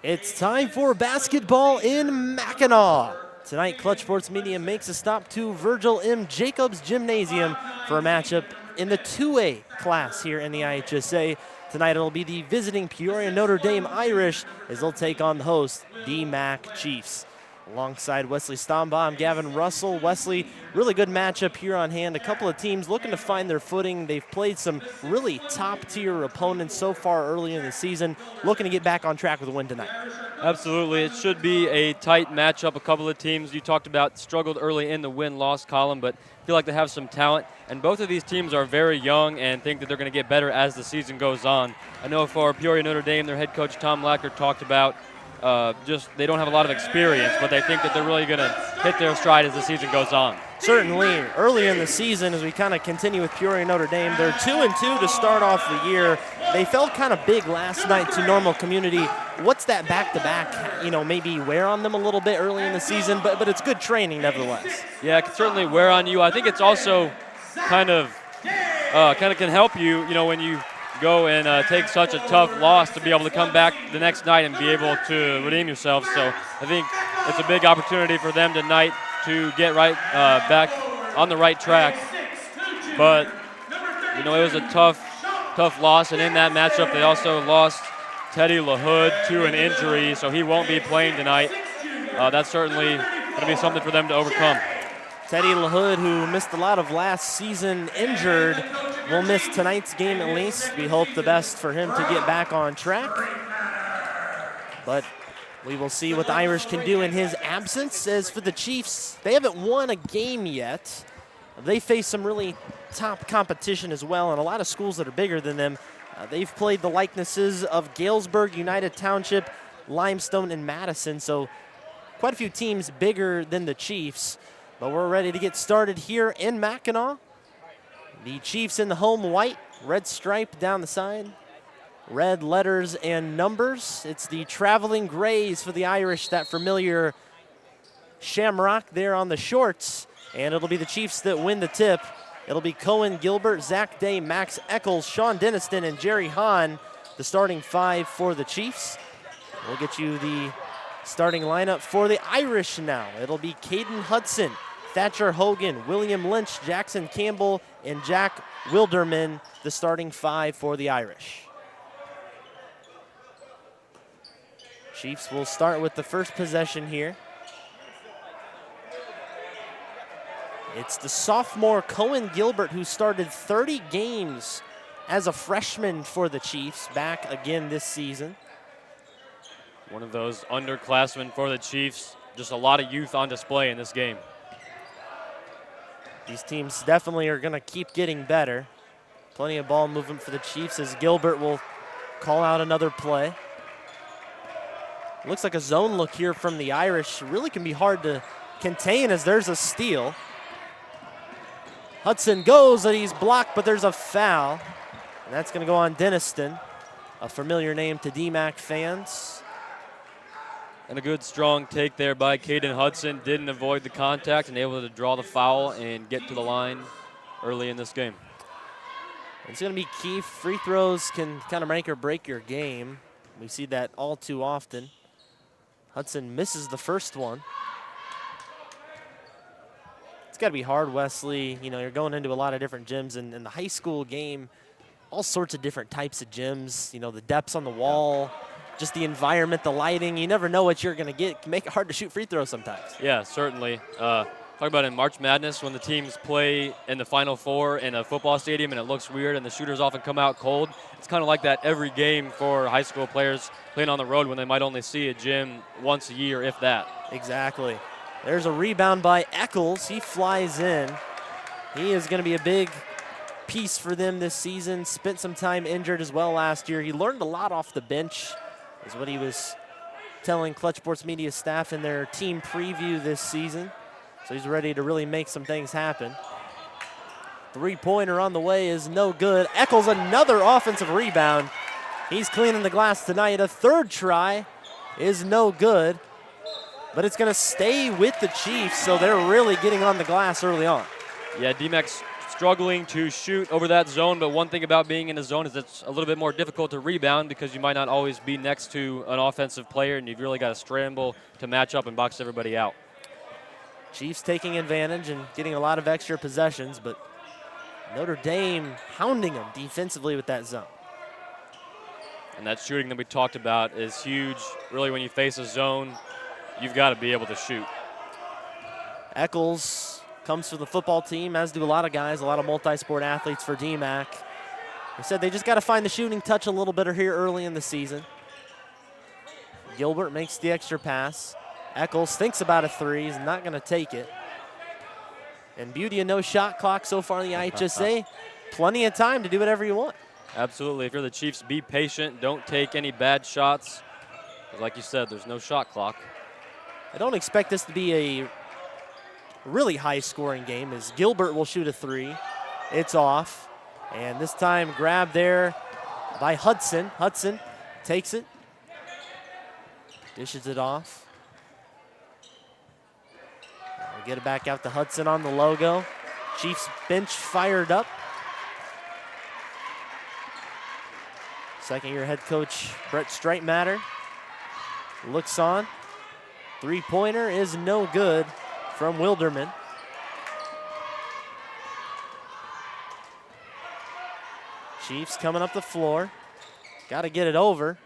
It's time for basketball in Mackinac. Tonight, Clutch Sports Media makes a stop to Virgil M. Jacobs Gymnasium for a matchup in the 2A class here in the IHSA. Tonight, it'll be the visiting Peoria Notre Dame Irish as they'll take on the host, Dee-Mack Chiefs. Alongside Wesley Stombaugh, I'm Gavin Russell. Wesley, really good matchup here on hand. A couple of teams looking to find their footing. They've played some really top-tier opponents so far early in the season, looking to get back on track with a win tonight. Absolutely. It should be a tight matchup. A couple of teams you talked about struggled early in the win-loss column, but feel like they have some talent. And both of these teams are very young and think that they're going to get better as the season goes on. I know for Peoria Notre Dame, their head coach Tom Lacker talked about they don't have a lot of experience, but they think that they're really going to hit their stride as the season goes on. Certainly, early in the season, as we kind of continue with Peoria Notre Dame, they're 2-2 to start off the year. They felt kind of big last night to Normal Community. What's that back-to-back, maybe wear on them a little bit early in the season, but it's good training nevertheless. Yeah, it can certainly wear on you. I think it's also kind of can help you, when you go and take such a tough loss to be able to come back the next night and be able to redeem yourself. So I think it's a big opportunity for them tonight to get right back on the right track. But, it was a tough loss, and in that matchup they also lost Teddy LaHood to an injury, so he won't be playing tonight. That's certainly going to be something for them to overcome. Teddy LaHood, who missed a lot of last season injured, will miss tonight's game at least. We hope the best for him to get back on track. But we will see what the Irish can do in his absence. As for the Chiefs, they haven't won a game yet. They face some really top competition as well, and a lot of schools that are bigger than them. They've played the likenesses of Galesburg, United Township, Limestone, and Madison, so quite a few teams bigger than the Chiefs. But we're ready to get started here in Mackinac. The Chiefs in the home white, red stripe down the side, red letters and numbers. It's the traveling grays for the Irish, that familiar shamrock there on the shorts. And it'll be the Chiefs that win the tip. It'll be Cohen Gilbert, Zach Day, Max Eccles, Sean Denniston, and Jerry Hahn, the starting five for the Chiefs. We'll get you the starting lineup for the Irish now. It'll be Caden Hudson, Thatcher Hogan, William Lynch, Jackson Campbell, and Jack Wilderman, the starting five for the Irish. Chiefs will start with the first possession here. It's the sophomore Cohen Gilbert, who started 30 games as a freshman for the Chiefs, back again this season. One of those underclassmen for the Chiefs. Just a lot of youth on display in this game. These teams definitely are going to keep getting better. Plenty of ball movement for the Chiefs as Gilbert will call out another play. Looks like a zone look here from the Irish. Really can be hard to contain as there's a steal. Hudson goes and he's blocked, but there's a foul. And that's going to go on Denniston, a familiar name to Dee-Mack fans. And a good strong take there by Caden Hudson. Didn't avoid the contact and able to draw the foul and get to the line early in this game. It's going to be key. Free throws can kind of make or break your game. We see that all too often. Hudson misses the first one. It's got to be hard, Wesley. You're going into a lot of different gyms, and in the high school game, all sorts of different types of gyms. The depths on the wall, just the environment, the lighting. You never know what you're going to get. It can make it hard to shoot free throws sometimes. Yeah, certainly. Talk about in March Madness when the teams play in the Final Four in a football stadium and it looks weird and the shooters often come out cold. It's kind of like that every game for high school players playing on the road when they might only see a gym once a year, if that. Exactly. There's a rebound by Eccles. He flies in. He is going to be a big piece for them this season. Spent some time injured as well last year. He learned a lot off the bench, is what he was telling Clutch Sports Media staff in their team preview this season. So he's ready to really make some things happen. Three-pointer on the way is no good. Eccles, another offensive rebound. He's cleaning the glass tonight. A third try is no good, but it's going to stay with the Chiefs, so they're really getting on the glass early on. Yeah, Dee-Mack struggling to shoot over that zone, but one thing about being in a zone is it's a little bit more difficult to rebound because you might not always be next to an offensive player, and you've really got to scramble to match up and box everybody out. Chiefs taking advantage and getting a lot of extra possessions, but Notre Dame hounding them defensively with that zone. And that shooting that we talked about is huge. Really, when you face a zone, you've got to be able to shoot. Eccles comes for the football team, as do a lot of guys, a lot of multi-sport athletes for Dee-Mack. They said they just got to find the shooting touch a little better here early in the season. Gilbert makes the extra pass. Eccles thinks about a three. He's not going to take it. And beauty of no shot clock so far in the IHSA. Plenty of time to do whatever you want. Absolutely. If you're the Chiefs, be patient. Don't take any bad shots. Like you said, there's no shot clock. I don't expect this to be a really high-scoring game, as Gilbert will shoot a three. It's off. And this time grabbed there by Hudson. Hudson takes it. Dishes it off. We'll get it back out to Hudson on the logo. Chiefs bench fired up. Second-year head coach Brett Streitmatter looks on. Three-pointer is no good from Wilderman. Chiefs coming up the floor. Got to get it over.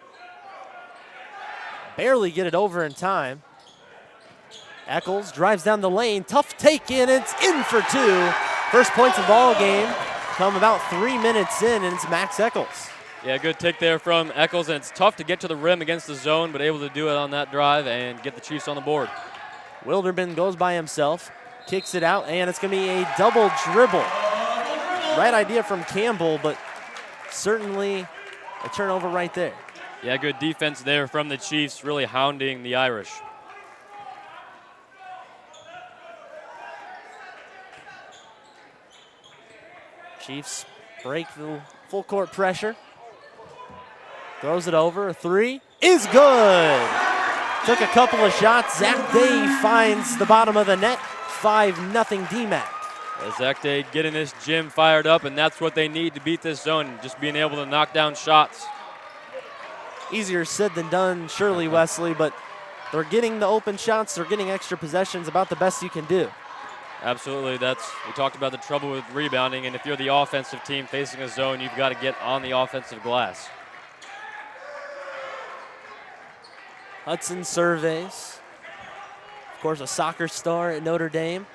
Barely get it over in time. Eccles drives down the lane. Tough take in. It's in for two. First points of the ball game come about 3 minutes in, and it's Max Eccles. Yeah, good take there from Eccles, and it's tough to get to the rim against the zone, but able to do it on that drive and get the Chiefs on the board. Wilderman goes by himself, kicks it out, and it's going to be a double dribble. Right idea from Campbell, but certainly a turnover right there. Yeah, good defense there from the Chiefs, really hounding the Irish. Chiefs break the full court pressure. Throws it over. A three is good. Took a couple of shots. Zach Day finds the bottom of the net. 5-0 Dee-Mack. Zach Day getting this gym fired up, and that's what they need to beat this zone, just being able to knock down shots. Easier said than done, surely, Wesley, but they're getting the open shots. They're getting extra possessions, about the best you can do. Absolutely. We talked about the trouble with rebounding, and if you're the offensive team facing a zone, you've got to get on the offensive glass. Hudson surveys. Of course, a soccer star at Notre Dame.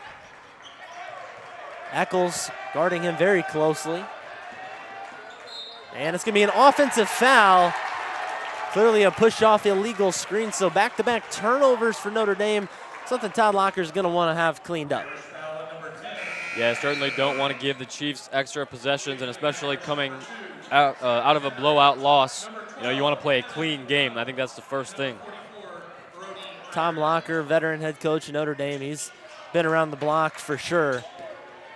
Eccles guarding him very closely. And it's going to be an offensive foul. Clearly a push-off illegal screen, so back-to-back turnovers for Notre Dame. Something Todd Locker's going to want to have cleaned up. Yeah, certainly don't want to give the Chiefs extra possessions, and especially coming out of a blowout loss. You know, you want to play a clean game. I think that's the first thing. Tom Locker, veteran head coach at Notre Dame, he's been around the block for sure.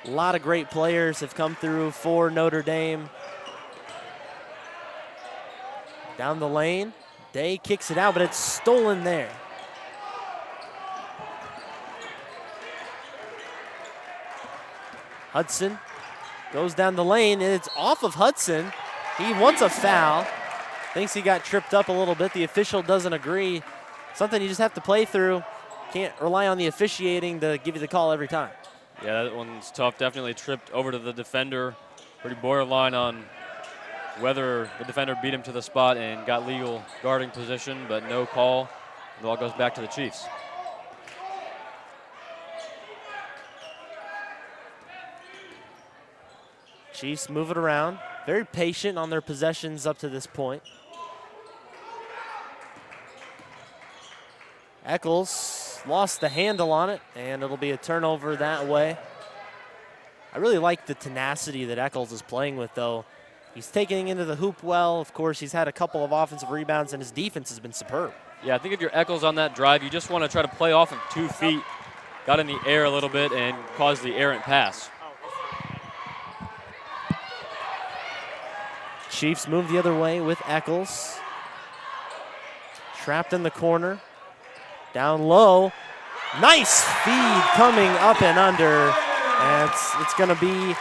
A lot of great players have come through for Notre Dame. Down the lane, Day kicks it out, but it's stolen there. Hudson goes down the lane, and it's off of Hudson. He wants a foul. Thinks he got tripped up a little bit. The official doesn't agree. Something you just have to play through. Can't rely on the officiating to give you the call every time. Yeah, that one's tough. Definitely tripped over to the defender. Pretty borderline on whether the defender beat him to the spot and got legal guarding position, but no call. The ball goes back to the Chiefs. Chiefs move it around. Very patient on their possessions up to this point. Eccles lost the handle on it, and it'll be a turnover that way. I really like the tenacity that Eccles is playing with, though. He's taking into the hoop well. Of course, he's had a couple of offensive rebounds, and his defense has been superb. Yeah, I think if you're Eccles on that drive, you just want to try to play off of 2 feet. Got in the air a little bit and caused the errant pass. Chiefs move the other way with Eccles. Trapped in the corner. Down low. Nice feed coming up and under. And it's going to be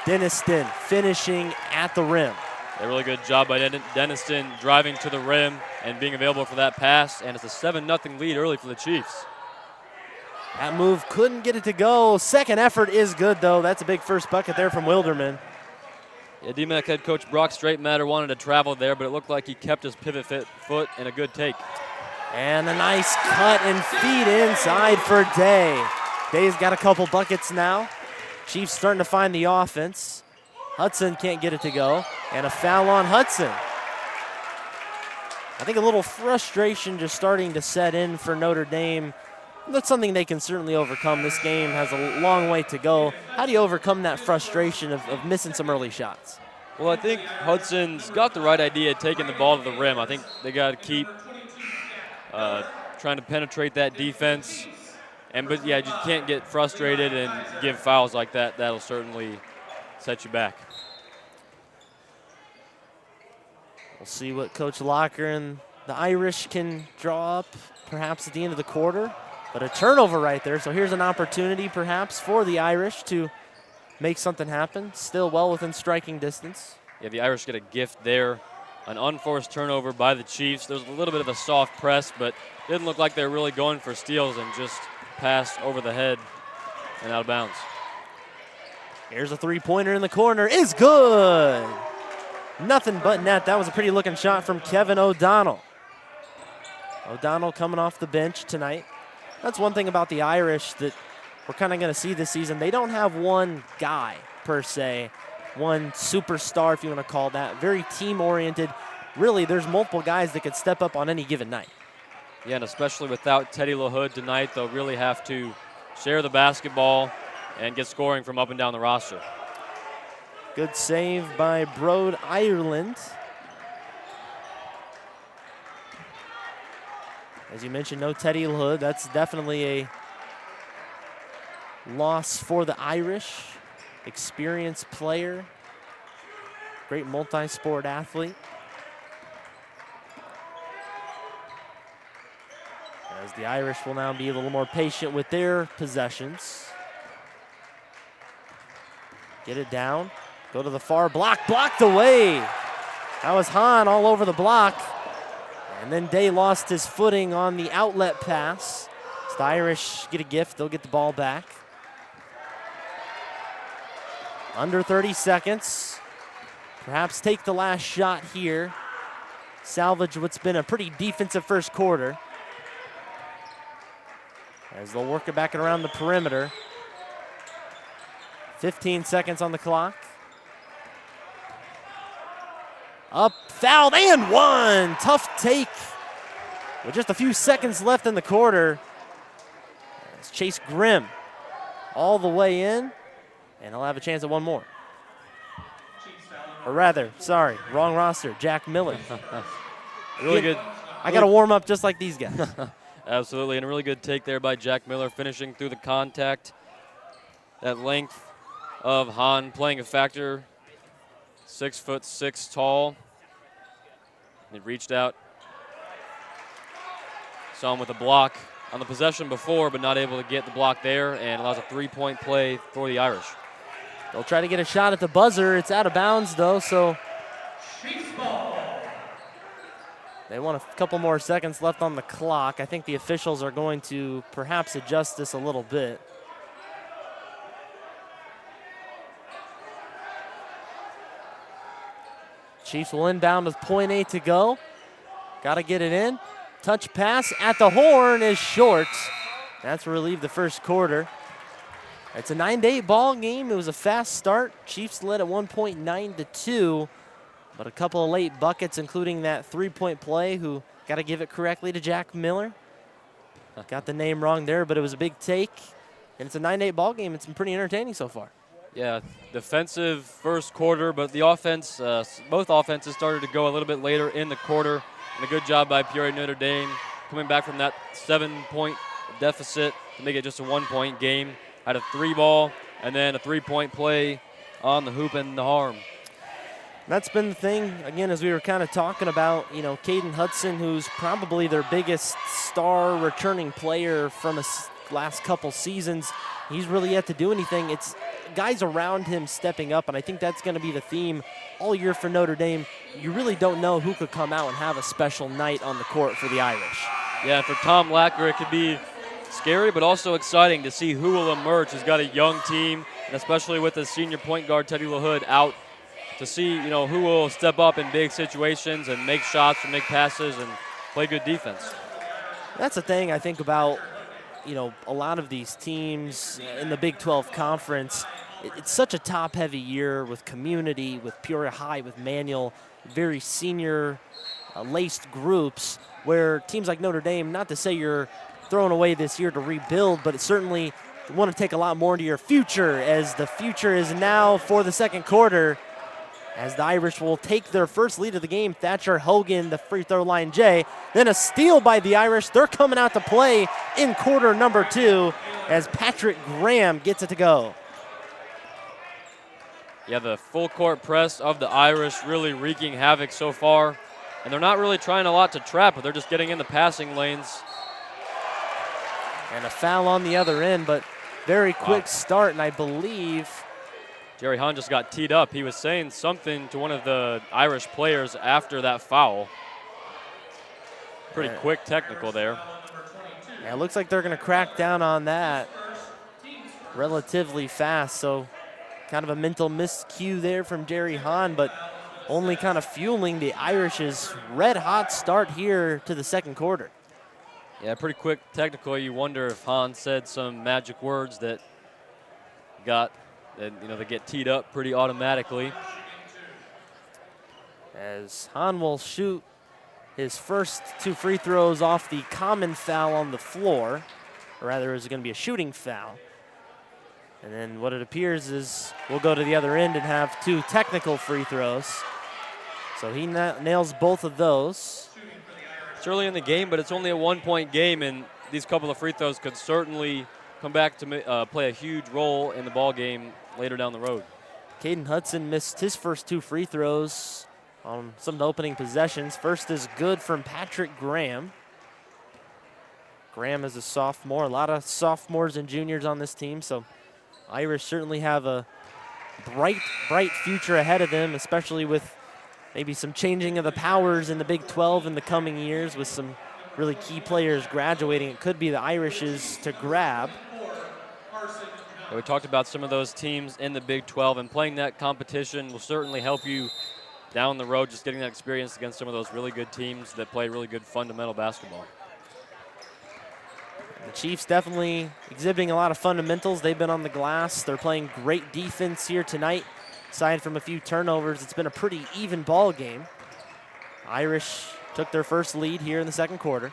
Denniston finishing at the rim. A really good job by Denniston driving to the rim and being available for that pass, and it's a 7-0 lead early for the Chiefs. That move couldn't get it to go. Second effort is good, though. That's a big first bucket there from Wilderman. Yeah, Dee-Mack head coach Brock Straightmatter wanted to travel there, but it looked like he kept his pivot foot and a good take. And a nice cut and feed inside for Day. Day's got a couple buckets now. Chiefs starting to find the offense. Hudson can't get it to go. And a foul on Hudson. I think a little frustration just starting to set in for Notre Dame. That's something they can certainly overcome. This game has a long way to go. How do you overcome that frustration of missing some early shots? Well, I think Hudson's got the right idea taking the ball to the rim. I think they got to keep trying to penetrate that defense. But yeah, you can't get frustrated and give fouls like that. That'll certainly set you back. We'll see what Coach Locker and the Irish can draw up perhaps at the end of the quarter. But a turnover right there, so here's an opportunity perhaps for the Irish to make something happen. Still well within striking distance. Yeah, the Irish get a gift there. An unforced turnover by the Chiefs. There was a little bit of a soft press, but didn't look like they were really going for steals and just passed over the head and out of bounds. Here's a three-pointer in the corner. Is good. Nothing but net. That was a pretty looking shot from Kevin O'Donnell. O'Donnell coming off the bench tonight. That's one thing about the Irish that we're kind of going to see this season. They don't have one guy, per se, one superstar, if you want to call that. Very team-oriented. Really, there's multiple guys that could step up on any given night. Yeah, and especially without Teddy LaHood tonight, they'll really have to share the basketball and get scoring from up and down the roster. Good save by Brode Ireland. As you mentioned, no Teddy LaHood. That's definitely a loss for the Irish. Experienced player. Great multi-sport athlete. As the Irish will now be a little more patient with their possessions. Get it down. Go to the far block. Blocked away. That was Hahn all over the block. And then Day lost his footing on the outlet pass. So the Irish get a gift. They'll get the ball back. Under 30 seconds. Perhaps take the last shot here. Salvage what's been a pretty defensive first quarter. As they'll work it back and around the perimeter. 15 seconds on the clock. Up, fouled, and one. Tough take. With just a few seconds left in the quarter. It's Chase Grimm all the way in, and he'll have a chance at one more. Or rather, sorry, wrong roster, Jack Miller. Really good. I got to warm up just like these guys. Absolutely, and a really good take there by Jack Miller, finishing through the contact. That length of Hahn playing a factor. 6'6" tall. He reached out. Saw him with a block on the possession before, but not able to get the block there, and allows a three-point play for the Irish. They'll try to get a shot at the buzzer. It's out of bounds, though, so they want a couple more seconds left on the clock. I think the officials are going to perhaps adjust this a little bit. Chiefs will inbound with .8 to go. Got to get it in. Touch pass at the horn is short. That's relieved the first quarter. It's a 9-8 ball game. It was a fast start. Chiefs led at 9-2, but a couple of late buckets, including that three-point play, who got to give it correctly to Jack Miller. Got the name wrong there, but it was a big take. And it's a 9-8 ball game. It's been pretty entertaining so far. Yeah, defensive first quarter, but the offense, both offenses started to go a little bit later in the quarter. And a good job by Peoria Notre Dame coming back from that 7-point deficit to make it just a 1-point game. Had a 3-ball and then a 3-point play on the hoop and the harm. That's been the thing, again, as we were kind of talking about, Caden Hudson, who's probably their biggest star returning player from last couple seasons. He's really yet to do anything. It's guys around him stepping up, and I think that's going to be the theme all year for Notre Dame. You really don't know who could come out and have a special night on the court for the Irish. Yeah, for Tom Lacker, it could be scary but also exciting to see who will emerge. He's got a young team, and especially with his senior point guard, Teddy LaHood, out, to see who will step up in big situations and make shots and make passes and play good defense. That's the thing I think about, a lot of these teams in the Big 12 Conference. It's such a top-heavy year with Community, with Peoria High, with Manual, very senior laced groups where teams like Notre Dame, not to say you're throwing away this year to rebuild, but it certainly want to take a lot more into your future, as the future is now for the second quarter, as the Irish will take their first lead of the game. Thatcher Hogan, the free throw line J. Then a steal by the Irish. They're coming out to play in quarter number 2 as Patrick Graham gets it to go. Yeah, the full court press of the Irish really wreaking havoc so far. And they're not really trying a lot to trap, but they're just getting in the passing lanes. And a foul on the other end, but very quick start, and I believe Jerry Hahn just got teed up. He was saying something to one of the Irish players after that foul. Pretty quick technical there. Yeah, it looks like they're going to crack down on that relatively fast, so kind of a mental miscue there from Jerry Hahn, but only kind of fueling the Irish's red-hot start here to the second quarter. Yeah, pretty quick technical. You wonder if Hahn said some magic words that they get teed up pretty automatically. As Hahn will shoot his first 2 free throws off the common foul on the floor, or rather is it going to be a shooting foul. And then what it appears is we'll go to the other end and have 2 technical free throws. So he nails both of those. It's early in the game, but it's only a 1-point game, and these couple of free throws could certainly come back to play a huge role in the ball game later down the road. Caden Hudson missed his first 2 free throws on some of the opening possessions. First is good from Patrick Graham. Graham is a sophomore. A lot of sophomores and juniors on this team, so Irish certainly have a bright future ahead of them, especially with maybe some changing of the powers in the Big 12 in the coming years with some really key players graduating. It could be the Irish's to grab. We talked about some of those teams in the Big 12, and playing that competition will certainly help you down the road, just getting that experience against some of those really good teams that play really good fundamental basketball. The Chiefs definitely exhibiting a lot of fundamentals. They've been on the glass. They're playing great defense here tonight. Aside from a few turnovers, it's been a pretty even ball game. Irish took their first lead here in the second quarter.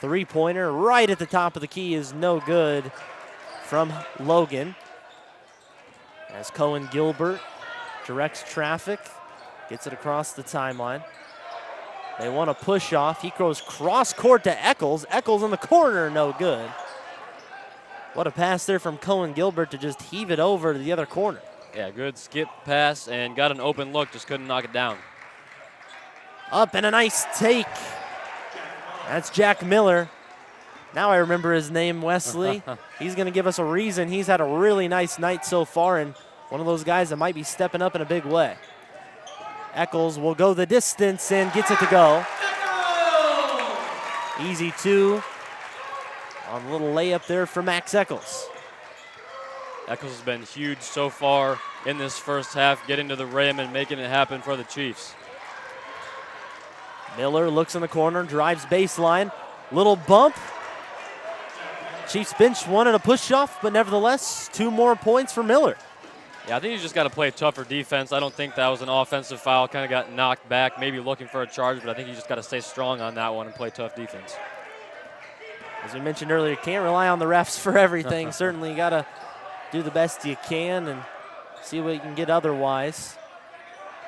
3-pointer right at the top of the key is no good from Logan. As Cohen Gilbert directs traffic, gets it across the timeline. They want a push off. He throws cross court to Eccles. Eccles in the corner, no good. What a pass there from Cohen Gilbert to just heave it over to the other corner. Yeah, good skip pass and got an open look, just couldn't knock it down. Up and a nice take. That's Jack Miller. Now I remember his name, Wesley. He's going to give us a reason. He's had a really nice night so far, and one of those guys that might be stepping up in a big way. Eccles will go the distance and gets it to go. Easy 2 on a little layup there for Max Eccles. Eccles has been huge so far in this first half, getting to the rim and making it happen for the Chiefs. Miller looks in the corner, drives baseline. Little bump. Chiefs bench wanted a push off, but nevertheless, 2 more points for Miller. Yeah, I think you just got to play tougher defense. I don't think that was an offensive foul. Kind of got knocked back, maybe looking for a charge, but I think you just got to stay strong on that one and play tough defense. As we mentioned earlier, can't rely on the refs for everything. Certainly you got to do the best you can and see what you can get otherwise.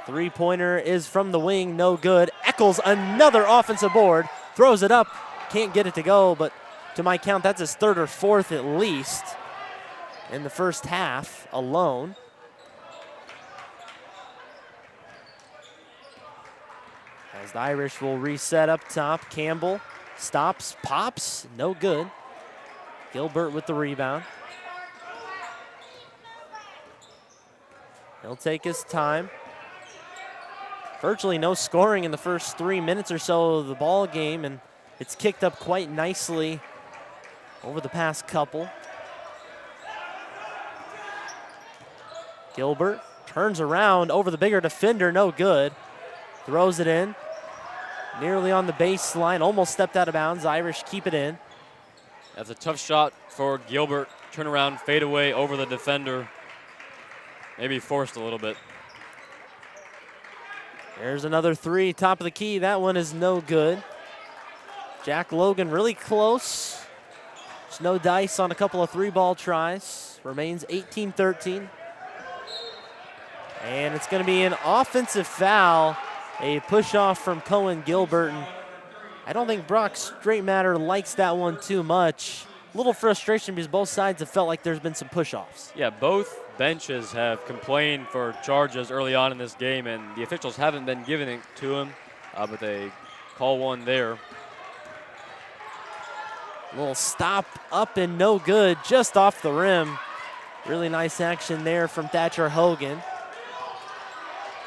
3-pointer is from the wing, no good. Eccles, another offensive board, throws it up, can't get it to go, but to my count, that's his 3rd or 4th at least in the first half alone. As the Irish will reset up top, Campbell stops, pops, no good. Gilbert with the rebound. He'll take his time. Virtually no scoring in the first 3 minutes or so of the ball game, and it's kicked up quite nicely over the past couple. Gilbert turns around over the bigger defender, no good. Throws it in, nearly on the baseline, almost stepped out of bounds. Irish keep it in. That's a tough shot for Gilbert. Turn around, fade away over the defender. Maybe forced a little bit. There's another three, top of the key. That one is no good. Jack Logan really close. There's no dice on a couple of three-ball tries. Remains 18-13. And it's going to be an offensive foul, a push-off from Cohen Gilbert. And I don't think Brock Straightmatter likes that one too much. A little frustration because both sides have felt like there's been some push-offs. Yeah, both benches have complained for charges early on in this game, and the officials haven't been giving it to him, but they call one there. A little stop up and no good, just off the rim. Really nice action there from Thatcher Hogan.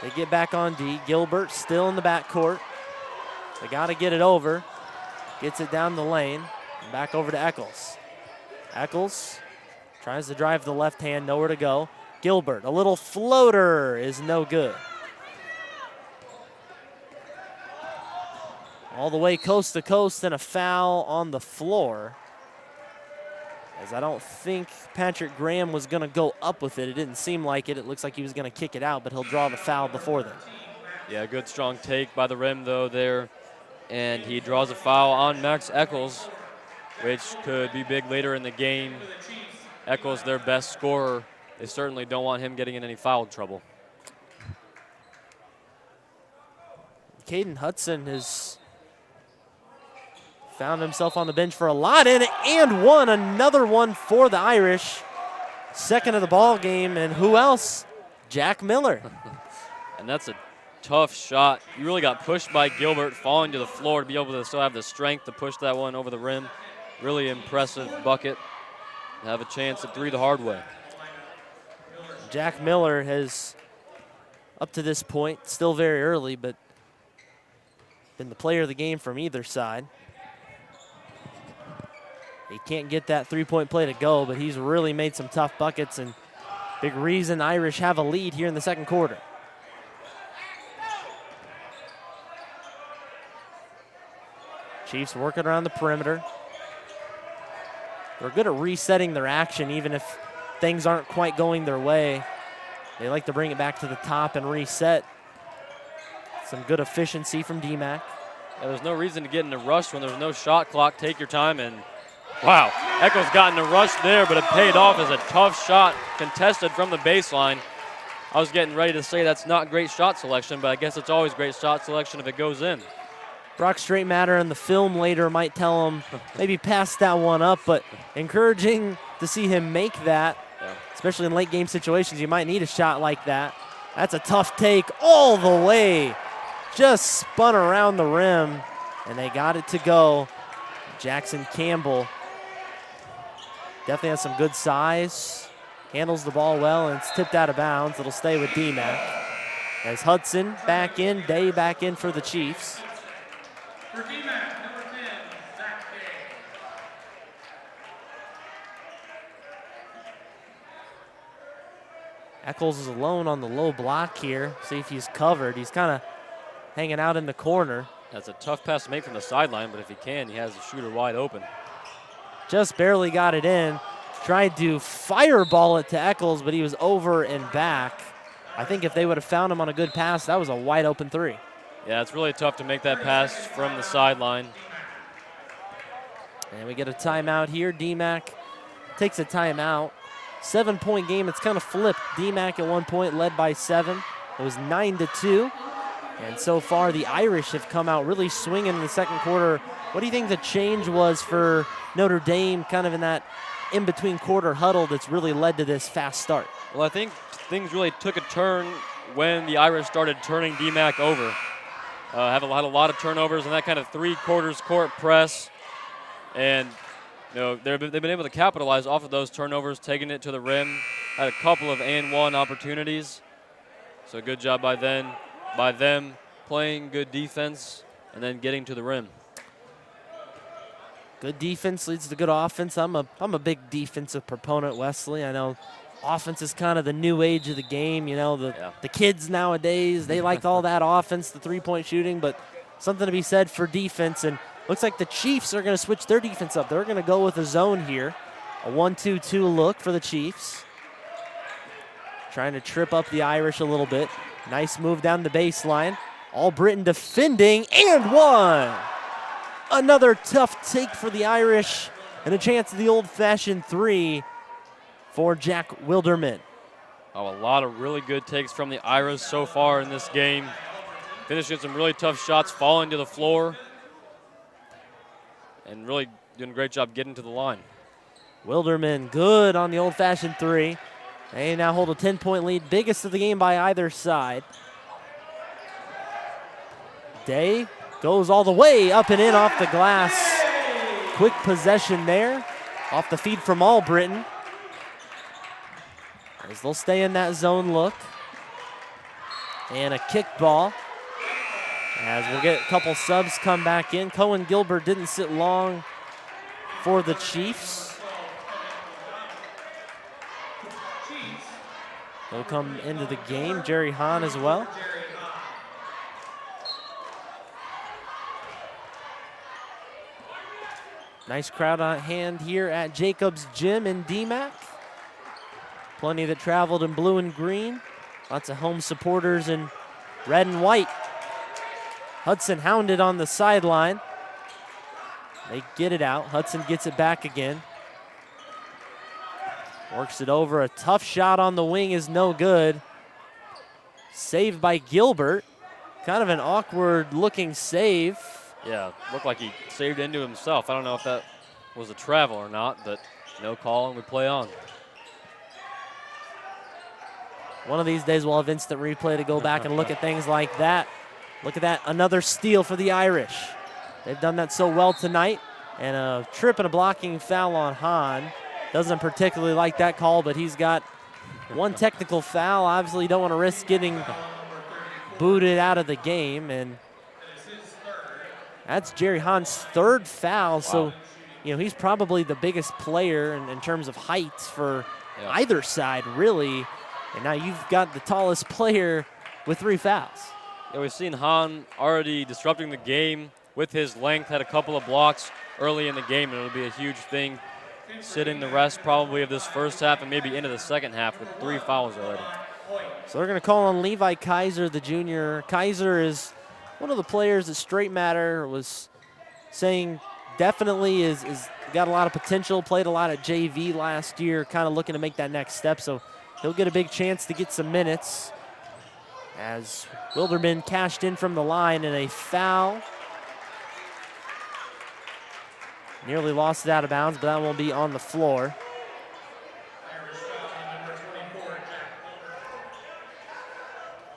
They get back on D. Gilbert still in the backcourt. They got to get it over. Gets it down the lane. And back over to Eccles. Eccles tries to drive the left hand, nowhere to go. Gilbert, a little floater is no good. All the way coast to coast and a foul on the floor. As I don't think Patrick Graham was going to go up with it. It didn't seem like it. It looks like he was going to kick it out, but he'll draw the foul before then. Yeah, good strong take by the rim, though, there. And he draws a foul on Max Eccles, which could be big later in the game. Eccles, their best scorer. They certainly don't want him getting in any foul trouble. Caden Hudson has found himself on the bench for a lot in it, and one, another one for the Irish. Second of the ball game, and who else? Jack Miller. And that's a tough shot. You really got pushed by Gilbert, falling to the floor to be able to still have the strength to push that one over the rim. Really impressive bucket. Have a chance at three the hard way. Jack Miller has, up to this point, still very early, but been the player of the game from either side. He can't get that three-point play to go, but he's really made some tough buckets, and big reason Irish have a lead here in the second quarter. Chiefs working around the perimeter. They're good at resetting their action even if things aren't quite going their way. They like to bring it back to the top and reset. Some good efficiency from Dee-Mack. Yeah, there's no reason to get in a rush when there's no shot clock. Take your time, and wow, Eccles got in a rush there, but it paid off as a tough shot contested from the baseline. I was getting ready to say that's not great shot selection, but I guess it's always great shot selection if it goes in. Brock Straightmatter in the film later might tell him maybe pass that one up, but encouraging to see him make that, especially in late game situations. You might need a shot like that. That's a tough take all the way. Just spun around the rim, and they got it to go. Jackson Campbell definitely has some good size, handles the ball well, and it's tipped out of bounds. It'll stay with Dee-Mack. As Hudson back in, Day back in for the Chiefs. For Dee-Mack, number 10, Zach Day. Eccles is alone on the low block here. See if he's covered. He's kind of hanging out in the corner. That's a tough pass to make from the sideline, but if he can, he has the shooter wide open. Just barely got it in. Tried to fireball it to Eccles, but he was over and back. I think if they would have found him on a good pass, that was a wide open three. Yeah, it's really tough to make that pass from the sideline. And we get a timeout here. Dee-Mack takes a timeout. 7-point game. It's kind of flipped. Dee-Mack at one point led by 7. It was 9-2. And so far, the Irish have come out really swinging in the second quarter. What do you think the change was for Notre Dame kind of in that in-between quarter huddle that's really led to this fast start? Well, I think things really took a turn when the Irish started turning Dee-Mack over. Had a lot of turnovers and that kind of three-quarters court press. And they've been able to capitalize off of those turnovers, taking it to the rim. Had a couple of and-one opportunities. So good job by them playing good defense and then getting to the rim. Good defense leads to good offense. I'm a big defensive proponent, Wesley. I know offense is kind of the new age of the game. You know, the kids nowadays, they like all that offense, the three-point shooting, but something to be said for defense. And looks like the Chiefs are going to switch their defense up. They're going to go with a zone here. A 1-2-2 look for the Chiefs. Trying to trip up the Irish a little bit. Nice move down the baseline. All Britain defending and one. Another tough take for the Irish and a chance at the old-fashioned three for Jack Wilderman. Oh, a lot of really good takes from the Irish so far in this game. Finishing some really tough shots, falling to the floor, and really doing a great job getting to the line. Wilderman good on the old-fashioned three. They now hold a 10-point lead, biggest of the game by either side. Day goes all the way up and in off the glass. Quick possession there off the feed from All Britain. As they'll stay in that zone look. And a kick ball. As we'll get a couple subs come back in. Cohen Gilbert didn't sit long for the Chiefs. He'll come into the game. Jerry Hahn as well. Nice crowd on hand here at Jacobs Gym in Dee-Mack. Plenty that traveled in blue and green. Lots of home supporters in red and white. Hudson hounded on the sideline. They get it out. Hudson gets it back again. Works it over. A tough shot on the wing is no good. Saved by Gilbert. Kind of an awkward looking save. Yeah, looked like he saved into himself. I don't know if that was a travel or not, but no call and we play on. One of these days we'll have instant replay to go back and look at things like that. Look at that, another steal for the Irish. They've done that so well tonight. And a trip and a blocking foul on Hahn. Doesn't particularly like that call, but he's got one technical foul. Obviously, you don't want to risk getting booted out of the game. And that's Jerry Hahn's third foul. Wow. So, you know, he's probably the biggest player in terms of height for either side, really. And now you've got the tallest player with 3 fouls. Yeah, we've seen Hahn already disrupting the game with his length, had a couple of blocks early in the game, and it'll be a huge thing sitting the rest probably of this first half and maybe into the second half with 3 fouls already. So they're going to call on Levi Kaiser, the junior. Kaiser is one of the players that Straight Matter was saying definitely is got a lot of potential, played a lot at JV last year, kind of looking to make that next step. So he'll get a big chance to get some minutes as Wilderman cashed in from the line and a foul. Nearly lost it out of bounds, but that won't be on the floor.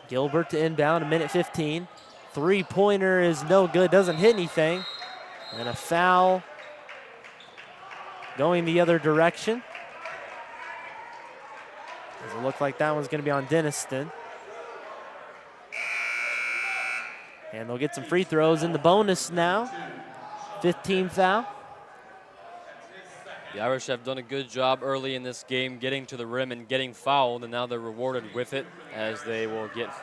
Gilbert to inbound, 1:15. Three-pointer is no good, doesn't hit anything. And a foul going the other direction. Doesn't look like that one's going to be on Denniston. And they'll get some free throws in the bonus now. 15 foul. The Irish have done a good job early in this game getting to the rim and getting fouled, and now they're rewarded with it as they will get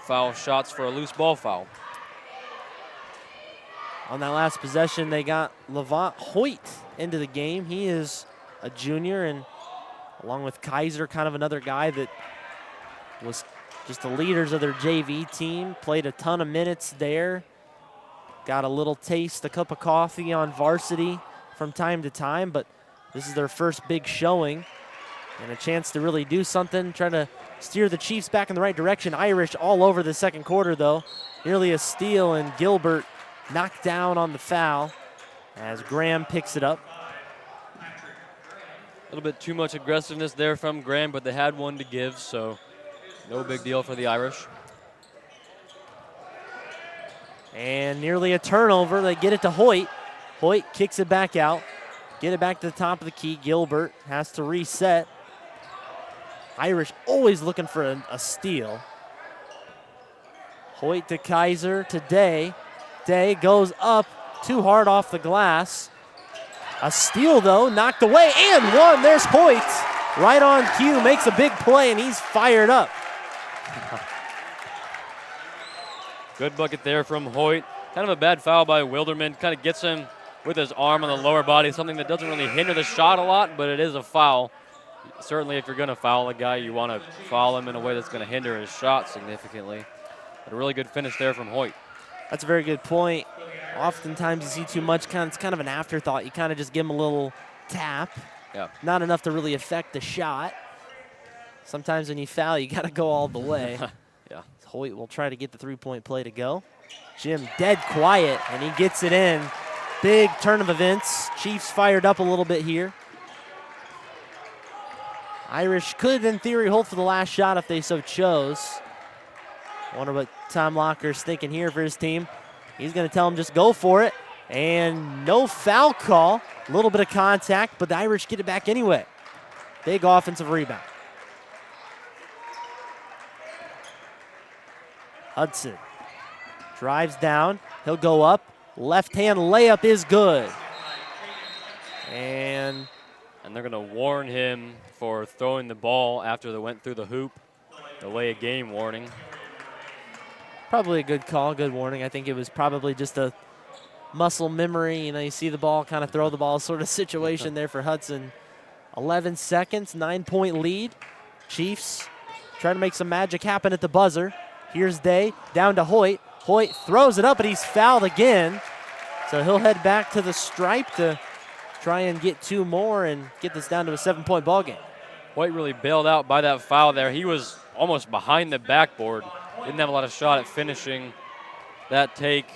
foul shots for a loose ball foul. On that last possession, they got Levant Hoyt into the game. He is a junior, and along with Kaiser, kind of another guy that was just the leaders of their JV team, played a ton of minutes there. Got a little taste, a cup of coffee on varsity from time to time, but this is their first big showing and a chance to really do something, trying to steer the Chiefs back in the right direction. Irish all over the second quarter, though. Nearly a steal, and Gilbert knocked down on the foul as Graham picks it up. A little bit too much aggressiveness there from Graham, but they had one to give, so no big deal for the Irish. And nearly a turnover. They get it to Hoyt. Hoyt kicks it back out. Get it back to the top of the key. Gilbert has to reset. Irish always looking for a steal. Hoyt to Kaiser to Day. Day goes up too hard off the glass. A steal, though, knocked away, and one. There's Hoyt. Right on cue, makes a big play, and he's fired up. Good bucket there from Hoyt. Kind of a bad foul by Wilderman. Kind of gets him with his arm on the lower body, something that doesn't really hinder the shot a lot, but it is a foul. Certainly, if you're going to foul a guy, you want to foul him in a way that's going to hinder his shot significantly. But a really good finish there from Hoyt. That's a very good point. Oftentimes you see too much, it's kind of an afterthought. You kind of just give him a little tap. Yeah. Not enough to really affect the shot. Sometimes when you foul, you got to go all the way. Yeah. Hoyt will try to get the three-point play to go. Jim dead quiet, and he gets it in. Big turn of events. Chiefs fired up a little bit here. Irish could, in theory, hold for the last shot if they so chose. Wonder what Tom Locker's thinking here for his team. He's going to tell him just go for it. And no foul call. A little bit of contact, but the Irish get it back anyway. Big offensive rebound. Hudson drives down. He'll go up. Left-hand layup is good. And they're going to warn him for throwing the ball after they went through the hoop. Delay a game warning. Probably a good call, good warning. I think it was probably just a muscle memory. You see the ball, kind of throw the ball sort of situation there for Hudson. 11 seconds, 9-point lead. Chiefs trying to make some magic happen at the buzzer. Here's Day, down to Hoyt. Hoyt throws it up, but he's fouled again. So he'll head back to the stripe to try and get two more and get this down to a 7-point ball game. Hoyt really bailed out by that foul there. He was almost behind the backboard. Didn't have a lot of shot at finishing that take.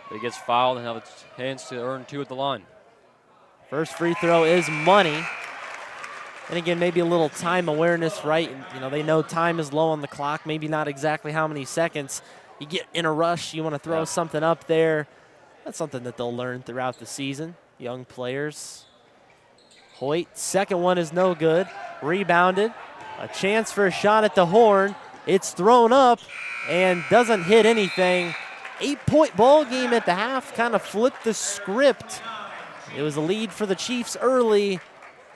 But he gets fouled and have a chance to earn two at the line. First free throw is money. And again, maybe a little time awareness, right? They know time is low on the clock, maybe not exactly how many seconds. You get in a rush, you want to throw something up there. That's something that they'll learn throughout the season, young players. Hoyt, second one is no good. Rebounded. A chance for a shot at the horn. It's thrown up and doesn't hit anything. 8-point ball game at the half, kind of flipped the script. It was a lead for the Chiefs early.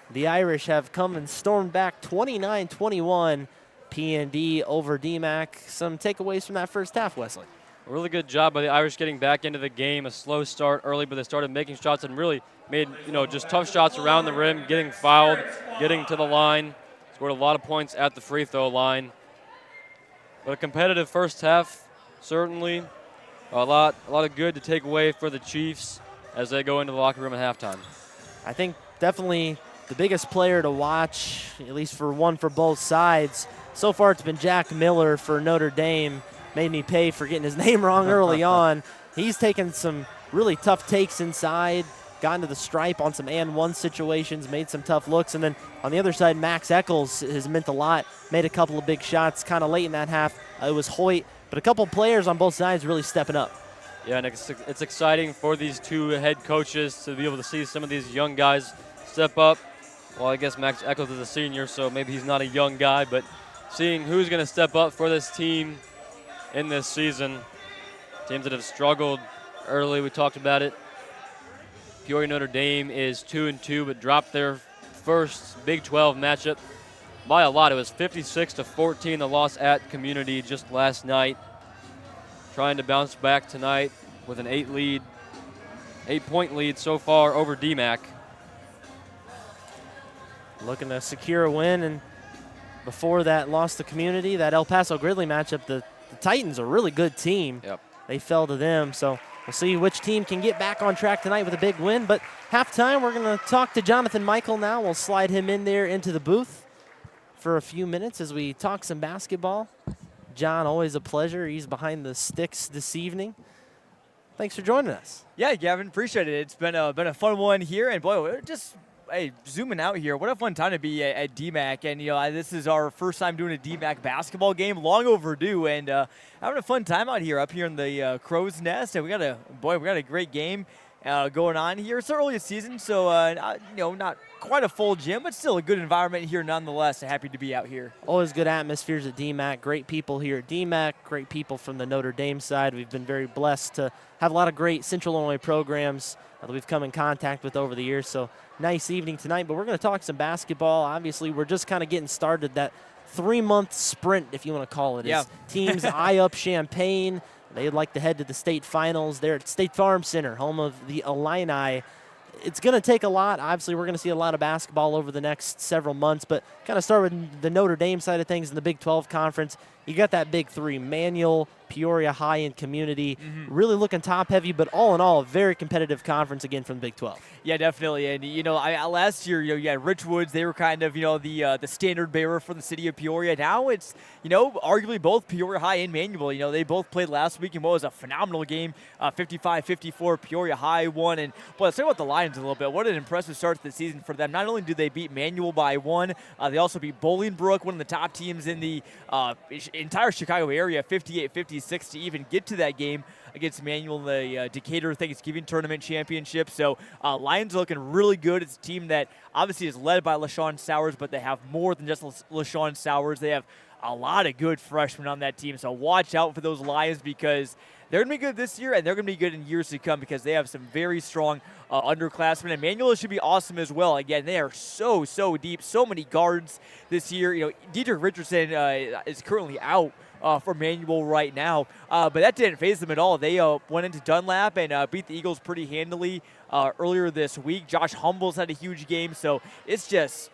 The Irish have come and stormed back 29-21. P&D over Dee-Mack. Some takeaways from that first half, Wesley. A really good job by the Irish getting back into the game. A slow start early, but they started making shots and really made, just tough shots around the rim, getting fouled, getting to the line. Scored a lot of points at the free throw line. But a competitive first half, certainly. A lot of good to take away for the Chiefs as they go into the locker room at halftime. I think definitely the biggest player to watch, at least for both sides. So far it's been Jack Miller for Notre Dame. Made me pay for getting his name wrong early on. He's taken some really tough takes inside, gotten to the stripe on some and-one situations, made some tough looks. And then on the other side, Max Eccles has meant a lot, made a couple of big shots kind of late in that half. It was Hoyt, but a couple players on both sides really stepping up. Yeah, and it's exciting for these two head coaches to be able to see some of these young guys step up. Well, I guess Max Eccles is a senior, so maybe he's not a young guy, but seeing who's going to step up for this team in this season. Teams that have struggled early, we talked about it. Peoria Notre Dame is 2-2, but dropped their first Big 12 matchup by a lot. It was 56-14, the loss at Community just last night. Trying to bounce back tonight with an 8-point lead so far over Dee-Mack. Looking to secure a win, and before that lost to Community, that El Paso Gridley matchup, the Titans are a really good team. Yep. They fell to them, so we'll see which team can get back on track tonight with a big win. But halftime, we're going to talk to Jonathan Michael now. We'll slide him in there into the booth for a few minutes as we talk some basketball. John, always a pleasure. He's behind the sticks this evening. Thanks for joining us. Yeah, Gavin, appreciate it. It's been a fun one here, and boy, we're just zooming out here. What a fun time to be at Dee-Mack, and this is our first time doing a Dee-Mack basketball game, long overdue, and having a fun time out here, up here in the Crow's Nest, and we got a great game. going on here. It's early season, so not quite a full gym, but still a good environment here nonetheless. Happy to be out here. Always good atmospheres at Dee-Mack. Great people here at Dee-Mack. Great people from the Notre Dame side. We've been very blessed to have a lot of great Central Illinois programs that we've come in contact with over the years. So nice evening tonight, but we're going to talk some basketball. Obviously, we're just kind of getting started. That 3-month sprint, if you want to call it, yeah. as teams eye up Champaign. They'd like to head to the state finals. They're at State Farm Center, home of the Illini. It's going to take a lot. Obviously, we're going to see a lot of basketball over the next several months, but kind of start with the Notre Dame side of things in the Big 12 Conference. You got that big three, Manual, Peoria High, and Community. Really looking top-heavy, but all in all, a very competitive conference again from the Big 12. Yeah, definitely. And, last year, you had Richwoods. They were kind of, the standard bearer for the city of Peoria. Now it's, arguably both Peoria High and Manual. They both played last week in what was a phenomenal game, 55-54. Peoria High won. And, boy, let's talk about the Lions a little bit. What an impressive start to the season for them. Not only did they beat Manual by 1, they also beat Bolingbrook, one of the top teams in the entire Chicago area, 58-56 to even get to that game against Manual in the Decatur Thanksgiving Tournament Championship. So Lions are looking really good. It's a team that obviously is led by LaShawn Sowers, but they have more than just LaShawn Sowers. They have a lot of good freshmen on that team. So watch out for those Lions because they're going to be good this year, and they're going to be good in years to come because they have some very strong underclassmen. And Manual should be awesome as well. Again, they are so deep, so many guards this year. Dietrich Richardson is currently out for Manual right now, but that didn't faze them at all. They went into Dunlap and beat the Eagles pretty handily earlier this week. Josh Humbles had a huge game, so it's just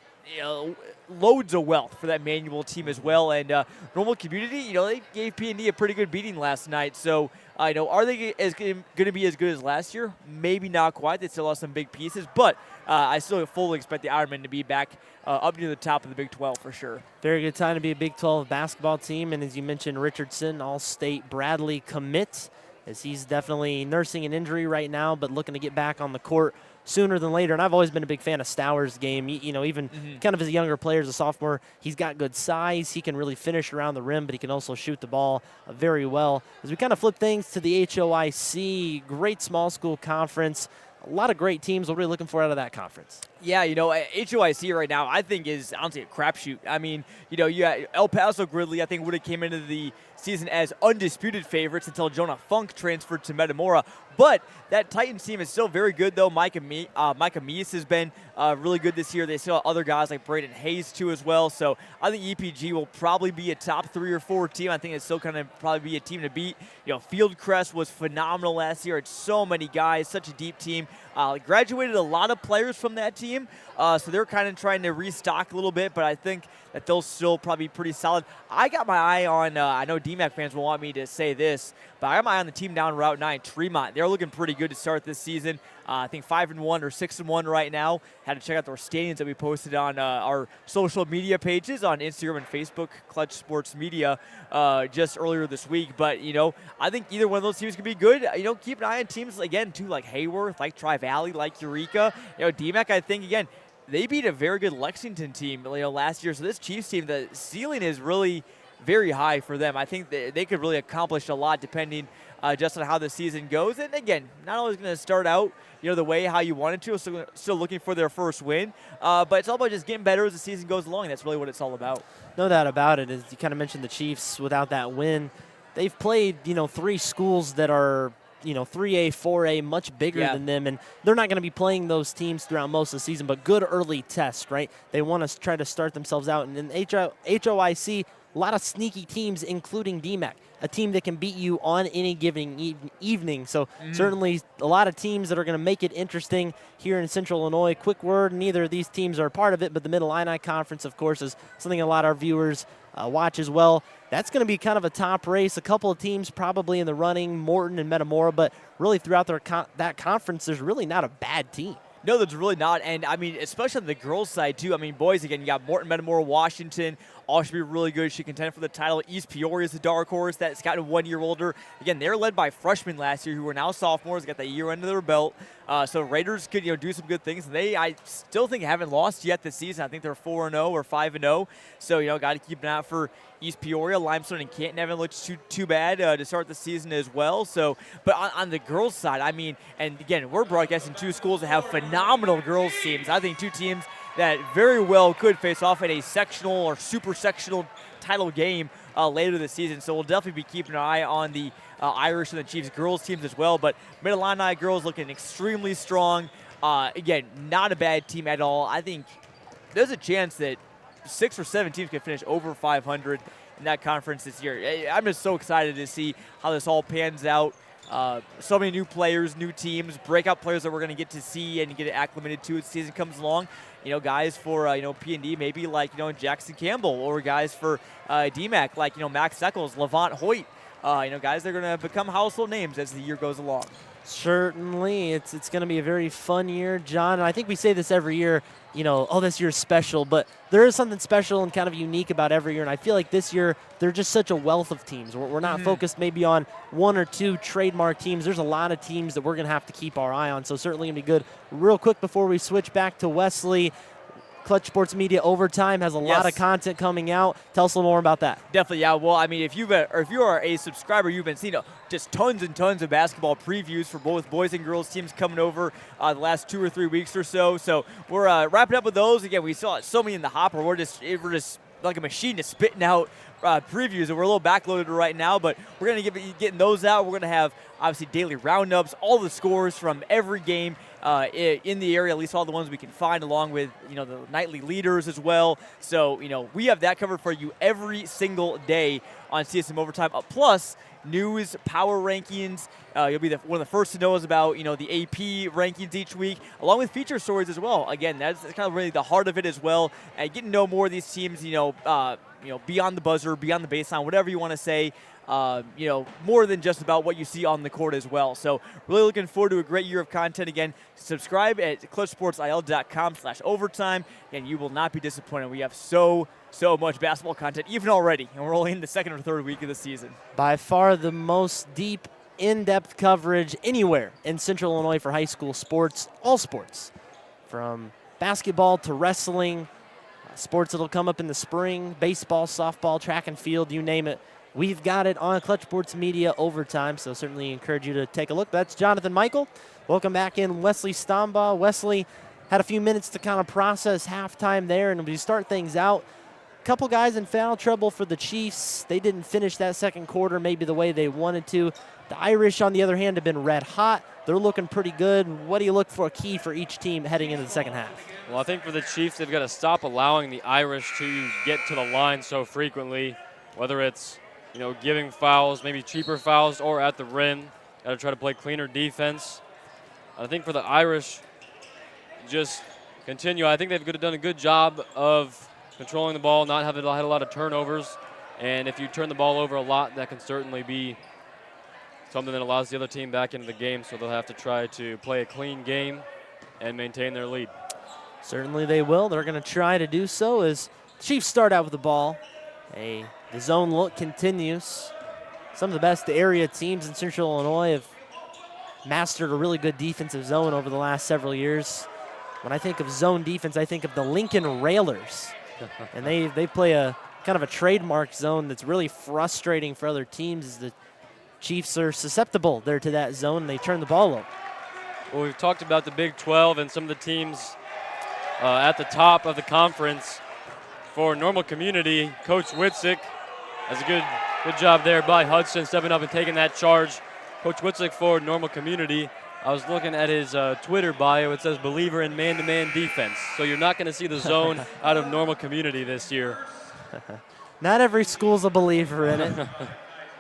loads of wealth for that Manual team as well. And Normal Community, they gave P&D a pretty good beating last night. So are they going to be as good as last year? Maybe not quite. They still lost some big pieces, but I still fully expect the Ironmen to be back up near the top of the Big 12 for sure. Very good time to be a Big 12 basketball team. And as you mentioned, Richardson, All-State Bradley commit, as he's definitely nursing an injury right now, but looking to get back on the court sooner than later. And I've always been a big fan of Stowers' game. Even kind of as a younger player, as a sophomore, he's got good size. He can really finish around the rim, but he can also shoot the ball very well. As we kind of flip things to the HOIC, great small school conference. A lot of great teams. What are we looking for out of that conference? Yeah, HOIC right now I think is honestly a crapshoot. I mean, you had El Paso Gridley, I think would have came into the season as undisputed favorites until Jonah Funk transferred to Metamora. But that Titans team is still very good, though. Micah Meese has been really good this year. They still have other guys like Braden Hayes, too, as well. So I think EPG will probably be a top 3 or 4 team. I think it's still going to probably be a team to beat. Fieldcrest was phenomenal last year. It's so many guys, such a deep team. Graduated a lot of players from that team. So they're kind of trying to restock a little bit, but I think that they'll still probably be pretty solid. I got my eye on, I know Dee-Mack fans will want me to say this, but I got my eye on the team down Route 9, Tremont. They're looking pretty good to start this season. I think 5-1 or 6-1 right now. Had to check out their standings that we posted on our social media pages on Instagram and Facebook, Clutch Sports Media, just earlier this week. But, I think either one of those teams could be good. Keep an eye on teams, again, too, like Hayworth, like Tri-Valley, like Eureka. Dee-Mack, I think, again, they beat a very good Lexington team last year. So this Chiefs team, the ceiling is really very high for them. I think they could really accomplish a lot depending just on how the season goes. And again, not always going to start out the way how you wanted to. Still looking for their first win. But it's all about just getting better as the season goes along. That's really what it's all about. No doubt about it. As you kind of mentioned, the Chiefs, without that win, they've played 3 schools that are 3A, 4A, much bigger than them, and they're not going to be playing those teams throughout most of the season, but good early test, right? They want to try to start themselves out. And in HOIC, a lot of sneaky teams, including Dee-Mack, a team that can beat you on any given evening. So certainly a lot of teams that are going to make it interesting here in Central Illinois. Quick word, neither of these teams are a part of it, but the Mid-Illini Conference, of course, is something a lot of our viewers watch as well. That's going to be kind of a top race. A couple of teams probably in the running, Morton and Metamora, but really throughout that conference, there's really not a bad team. No, there's really not. And, I mean, especially on the girls' side, too. I mean, boys, again, you got Morton, Metamora, Washington, all should be really good. She contend for the title. East Peoria is the dark horse that's gotten 1 year older. Again, they're led by freshmen last year who are now sophomores, got that year under their belt. So Raiders could do some good things. And I still think haven't lost yet this season. I think they're 4-0 or 5-0. So got to keep an eye out for East Peoria. Limestone and Canton haven't looked too bad to start the season as well. So, but on the girls' side, I mean, and again, we're broadcasting 2 schools that have phenomenal girls teams. I think 2 teams that very well could face off in a sectional or super sectional title game later this season. So we'll definitely be keeping an eye on the Irish and the Chiefs girls teams as well. But Mid-Illini girls looking extremely strong. Again, not a bad team at all. I think there's a chance that 6 or 7 teams can finish over 500 in that conference this year. I'm just so excited to see how this all pans out. So many new players, new teams, breakout players that we're going to get to see and get acclimated to as the season comes along. Guys for P&D maybe like Jackson Campbell, or guys for Dee-Mack like Max Eccles, Levant Hoyt. Guys that are going to become household names as the year goes along. Certainly, it's going to be a very fun year, John. And I think we say this every year, oh, this year's special, but there is something special and kind of unique about every year. And I feel like this year, they're just such a wealth of teams. We're not focused maybe on 1 or 2 trademark teams. There's a lot of teams that we're going to have to keep our eye on. So certainly going to be good. Real quick before we switch back to Wesley, Clutch Sports Media Overtime has a lot of content coming out. Tell us a little more about that. Definitely, yeah. Well, I mean, if you are a subscriber, you've been seeing just tons and tons of basketball previews for both boys and girls teams coming over the last 2 or 3 weeks or so. So we're wrapping up with those. Again, we saw so many in the hopper. We're just like a machine just spitting out previews, and we're a little backloaded right now, but we're going to be getting those out. We're going to have, obviously, daily roundups, all the scores from every game in the area, at least all the ones we can find, along with, the nightly leaders as well. So, we have that covered for you every single day on CSM Overtime. Plus, news, power rankings. You'll be one of the first to know about, the AP rankings each week, along with feature stories as well. Again, that's kind of really the heart of it as well. And getting to know more of these teams, beyond the buzzer, beyond the baseline, whatever you want to say. More than just about what you see on the court as well. So really looking forward to a great year of content. Again, subscribe at clutchsportsil.com/overtime, and you will not be disappointed. We have so much basketball content, even already, and we're only in the 2nd or 3rd week of the season. By far the most deep, in-depth coverage anywhere in Central Illinois for high school sports, all sports, from basketball to wrestling, sports that'll come up in the spring, baseball, softball, track and field, you name it. We've got it on Clutch Sports Media Overtime, so certainly encourage you to take a look. That's Jonathan Michael. Welcome back in Wesley Stombaugh. Wesley had a few minutes to kind of process halftime there, and we start things out. A couple guys in foul trouble for the Chiefs. They didn't finish that second quarter maybe the way they wanted to. The Irish, on the other hand, have been red hot. They're looking pretty good. What do you look for a key for each team heading into the second half? Well, I think for the Chiefs, they've got to stop allowing the Irish to get to the line so frequently, whether it's giving fouls, maybe cheaper fouls, or at the rim. Got to try to play cleaner defense. I think for the Irish, just continue. I think they've done a good job of controlling the ball, not having had a lot of turnovers. And if you turn the ball over a lot, that can certainly be something that allows the other team back into the game. So they'll have to try to play a clean game and maintain their lead. Certainly they will. They're going to try to do so as the Chiefs start out with the ball. The zone look continues. Some of the best area teams in Central Illinois have mastered a really good defensive zone over the last several years. When I think of zone defense, I think of the Lincoln Railers. And they play a kind of a trademark zone that's really frustrating for other teams as the Chiefs are susceptible there to that zone, and they turn the ball over. Well, we've talked about the Big 12 and some of the teams at the top of the conference. For Normal Community, Coach Witzik has a good job there by Hudson stepping up and taking that charge. Coach Witzik for Normal Community. I was looking at his Twitter bio. It says believer in man-to-man defense. So you're not going to see the zone out of Normal Community this year. Not every school's a believer in it.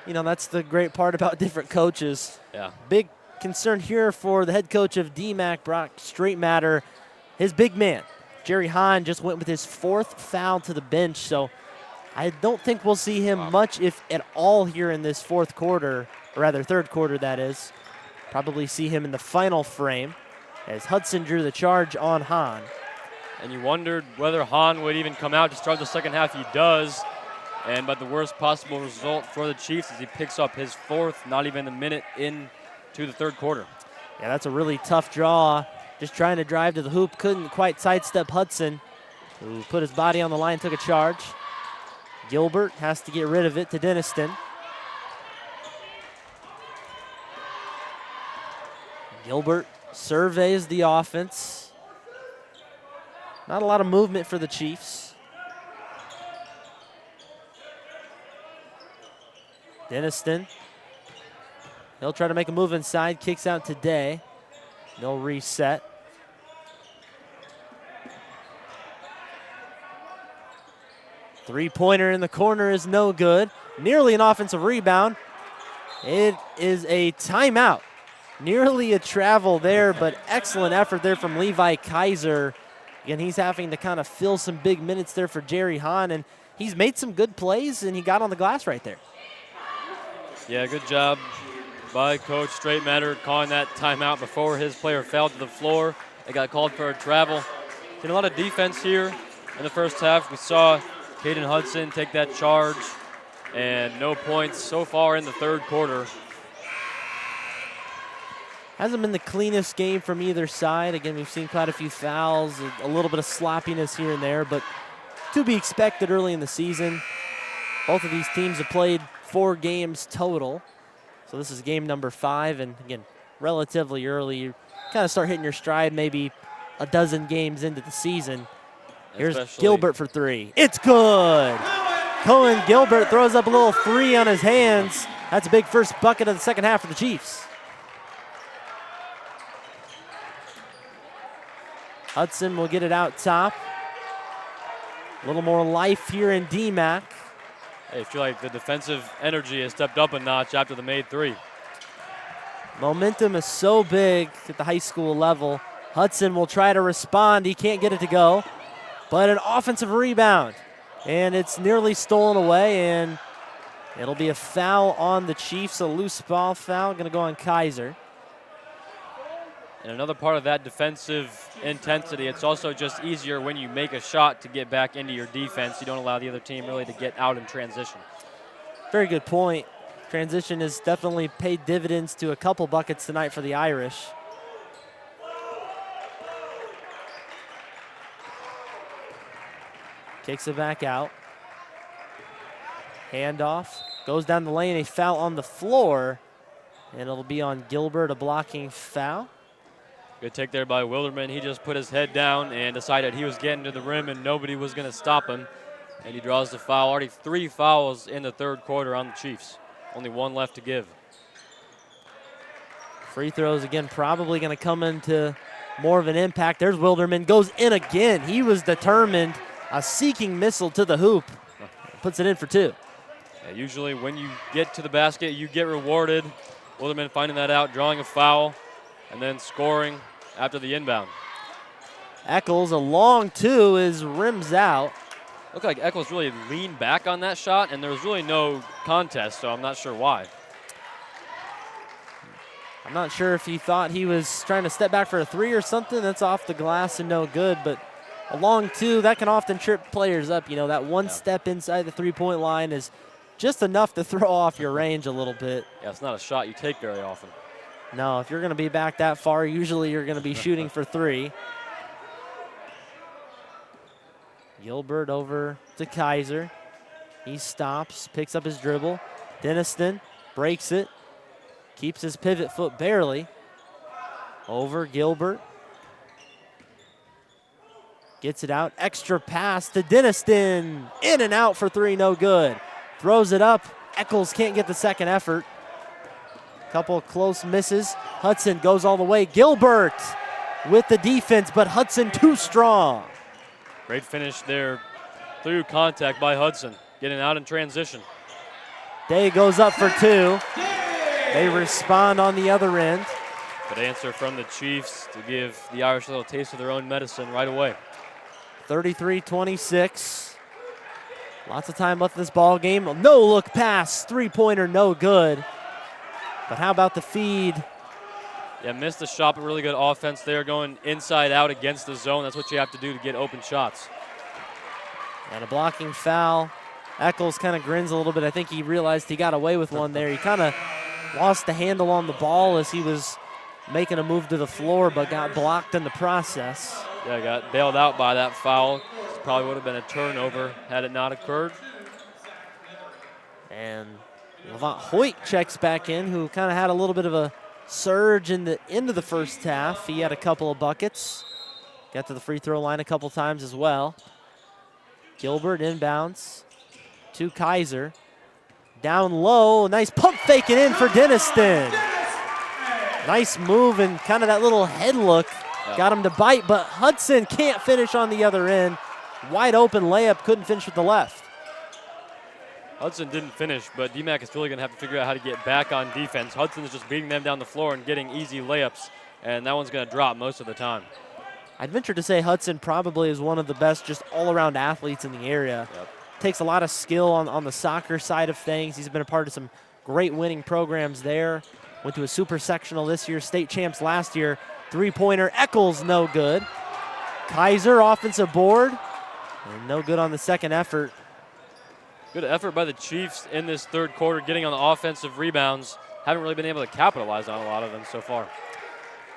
That's the great part about different coaches. Yeah. Big concern here for the head coach of Dee-Mack, Brock Straightmatter. His big man, Jerry Hahn, just went with his 4th foul to the bench. So I don't think we'll see him much, if at all, here in this 4th quarter, or rather 3rd quarter, that is. Probably see him in the final frame as Hudson drew the charge on Hahn. and you wondered whether Hahn would even come out to start the second half. He does, but the worst possible result for the Chiefs is he picks up his 4th, not even a minute into the third quarter. Yeah, that's a really tough draw. Just trying to drive to the hoop, couldn't quite sidestep Hudson, who put his body on the line, took a charge. Gilbert has to get rid of it to Denniston. Gilbert surveys the offense. Not a lot of movement for the Chiefs. Denniston. He'll try to make a move inside, kicks out today. No reset. Three-pointer in the corner is no good. Nearly an offensive rebound. It is a timeout. Nearly a travel there, but excellent effort there from Levi Kaiser. Again, he's having to kind of fill some big minutes there for Jerry Hahn, and he's made some good plays, and he got on the glass right there. Yeah, good job by Coach Straightmatter calling that timeout before his player fell to the floor. They got called for a travel. Did a lot of defense here in the first half. We saw Caden Hudson take that charge, and no points so far in the third quarter. Hasn't been the cleanest game from either side. Again, we've seen quite a few fouls, a little bit of sloppiness here and there, but to be expected early in the season. Both of these teams have played 4 games total. So this is game number 5, and again, relatively early. You kind of start hitting your stride maybe a dozen games into the season. Here's Gilbert for 3. It's good. Cohen Gilbert throws up a little 3 on his hands. That's a big first bucket of the second half for the Chiefs. Hudson will get it out top. A little more life here in Dee-Mack. I feel like the defensive energy has stepped up a notch after the made 3. Momentum is so big at the high school level. Hudson will try to respond. He can't get it to go, but an offensive rebound, and it's nearly stolen away, and it'll be a foul on the Chiefs, a loose ball foul, going to go on Kaiser. And another part of that defensive intensity, it's also just easier when you make a shot to get back into your defense. You don't allow the other team really to get out in transition. Very good point. Transition has definitely paid dividends to a couple buckets tonight for the Irish. Kicks it back out. Handoff. Goes down the lane, a foul on the floor. And it'll be on Gilbert, a blocking foul. Good take there by Wilderman. He just put his head down and decided he was getting to the rim and nobody was going to stop him. And he draws the foul. Already 3 fouls in the third quarter on the Chiefs. Only 1 left to give. Free throws again, probably going to come into more of an impact. There's Wilderman, goes in again. He was determined. A seeking missile to the hoop. Puts it in for 2. Yeah, usually when you get to the basket, you get rewarded. Wilderman finding that out, drawing a foul, and then scoring after the inbound. Eccles, a long 2, is rims out. Looked like Eccles really leaned back on that shot, and there was really no contest, so I'm not sure why. I'm not sure if he thought he was trying to step back for a 3 or something. That's off the glass and no good, but a long 2, that can often trip players up. You know, that one step inside the three-point line is just enough to throw off your range a little bit. Yeah, it's not a shot you take very often. No, if you're going to be back that far, usually you're going to be shooting for 3. Gilbert over to Kaiser. He stops, picks up his dribble. Denniston breaks it, keeps his pivot foot barely. Over Gilbert. Gets it out, extra pass to Denniston. In and out for 3, no good. Throws it up, Eccles can't get the second effort. Couple of close misses. Hudson goes all the way. Gilbert with the defense, but Hudson too strong. Great finish there through contact by Hudson, getting out in transition. Day goes up for 2. They respond on the other end. Good answer from the Chiefs to give the Irish a little taste of their own medicine right away. 33-26. Lots of time left in this ball game. No look pass, 3-pointer, no good. But how about the feed Yeah, missed the shot, but really good offense there, going inside out against the zone. That's what you have to do to get open shots. And a blocking foul. Eccles kind of grins a little bit. I think he realized he got away with one there. He kind of lost the handle on the ball as he was making a move to the floor, but got blocked in the process. Yeah, got bailed out by that foul. This probably would have been a turnover had it not occurred. And Levant Hoyt checks back in, who kind of had a little bit of a surge in the end of the first half. He had a couple of buckets. Got to the free throw line a couple times as well. Gilbert inbounds to Kaiser. Down low, nice pump fake it in for Denniston. Nice move and kind of that little head look. Got him to bite, but Hudson can't finish on the other end. Wide open layup, couldn't finish with the left. Hudson didn't finish, but Dee-Mack is really going to have to figure out how to get back on defense. Hudson is just beating them down the floor and getting easy layups, and that one's going to drop most of the time. I'd venture to say Hudson probably is one of the best just all-around athletes in the area. Yep. Takes a lot of skill on the soccer side of things. He's been a part of some great winning programs there. Went to a super sectional this year, state champs last year. Three-pointer, Eccles, no good. Kaiser, offensive board, and no good on the second effort. Good effort by the Chiefs in this third quarter, getting on the offensive rebounds. Haven't really been able to capitalize on a lot of them so far.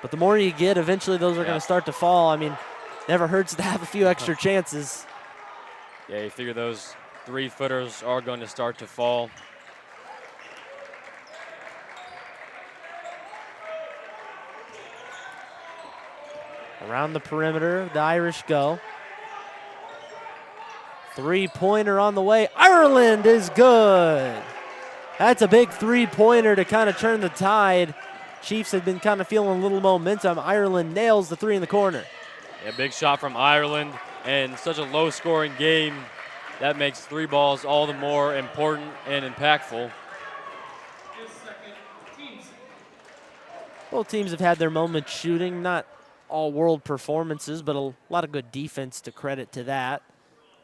But the more you get, eventually those are going to start to fall. I mean, never hurts to have a few extra chances. Yeah, you figure those three-footers are going to start to fall. Around the perimeter, the Irish go. Three-pointer on the way. Ireland is good. That's a big three-pointer to kind of turn the tide. Chiefs had been kind of feeling a little momentum. Ireland nails the three in the corner. Yeah, big shot from Ireland, and such a low-scoring game. That makes three balls all the more important and impactful. Both teams have had their moments shooting, not all world performances, but a lot of good defense to credit to that.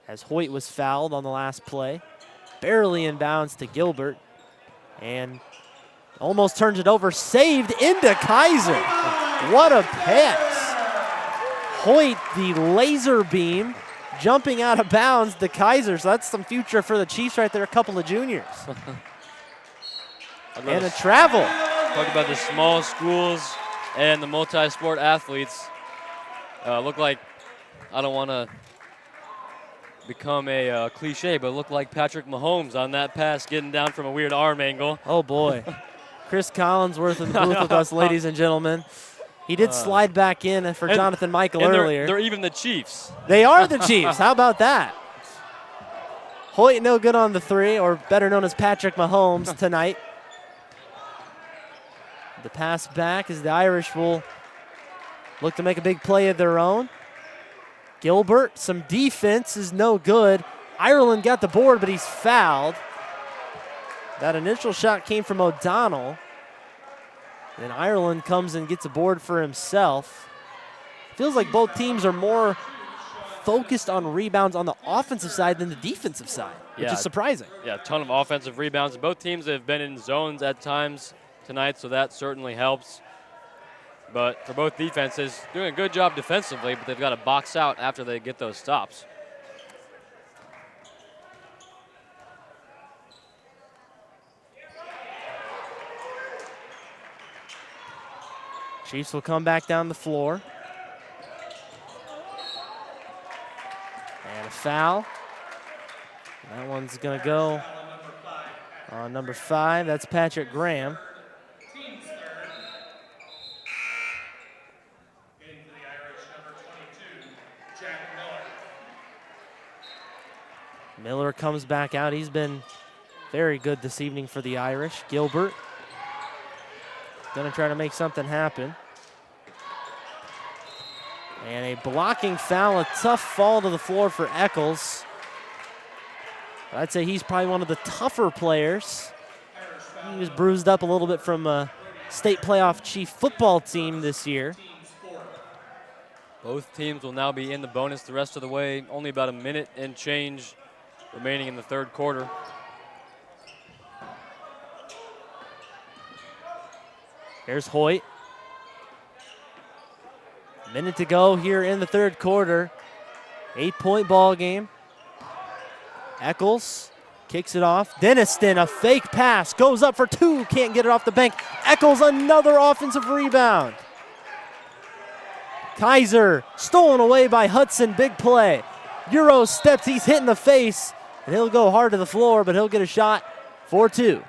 As Hoyt was fouled on the last play. Barely inbounds to Gilbert. And almost turns it over, saved into Kaiser. What a pass. Hoyt, the laser beam, jumping out of bounds to Kaiser. So that's some future for the Chiefs right there, a couple of juniors. And a travel. Talk about the small schools and the multi-sport athletes. Look like, I don't want to become a cliche, but look like Patrick Mahomes on that pass, getting down from a weird arm angle. Oh boy. Chris Collinsworth in the booth with us, ladies and gentlemen. He did slide back in for Jonathan Michael earlier. They're even the Chiefs. They are the Chiefs. How about that? Hoyt no good on the three, or better known as Patrick Mahomes tonight. The pass back as the Irish will look to make a big play of their own. Gilbert, some defense is no good. Ireland got the board, but he's fouled. That initial shot came from O'Donnell. Then Ireland comes and gets a board for himself. Feels like both teams are more focused on rebounds on the offensive side than the defensive side, which is surprising. Yeah, a ton of offensive rebounds. Both teams have been in zones at times tonight, so that certainly helps. But for both defenses, doing a good job defensively, but they've got to box out after they get those stops. Chiefs will come back down the floor. And a foul. That one's going to go on number 5. That's Patrick Graham. Miller comes back out. He's been very good this evening for the Irish. Gilbert gonna try to make something happen. And a blocking foul, a tough fall to the floor for Eccles. I'd say he's probably one of the tougher players. He was bruised up a little bit from a state playoff chief football team this year. Both teams will now be in the bonus the rest of the way. Only about a minute and change remaining in the third quarter. Here's Hoyt. Minute to go here in the third quarter. 8-point ball game. Eccles kicks it off. Denniston, a fake pass, goes up for two, can't get it off the bank. Eccles, another offensive rebound. Kaiser, stolen away by Hudson, big play. Euro steps, he's hit in the face, and he'll go hard to the floor, but he'll get a shot for two.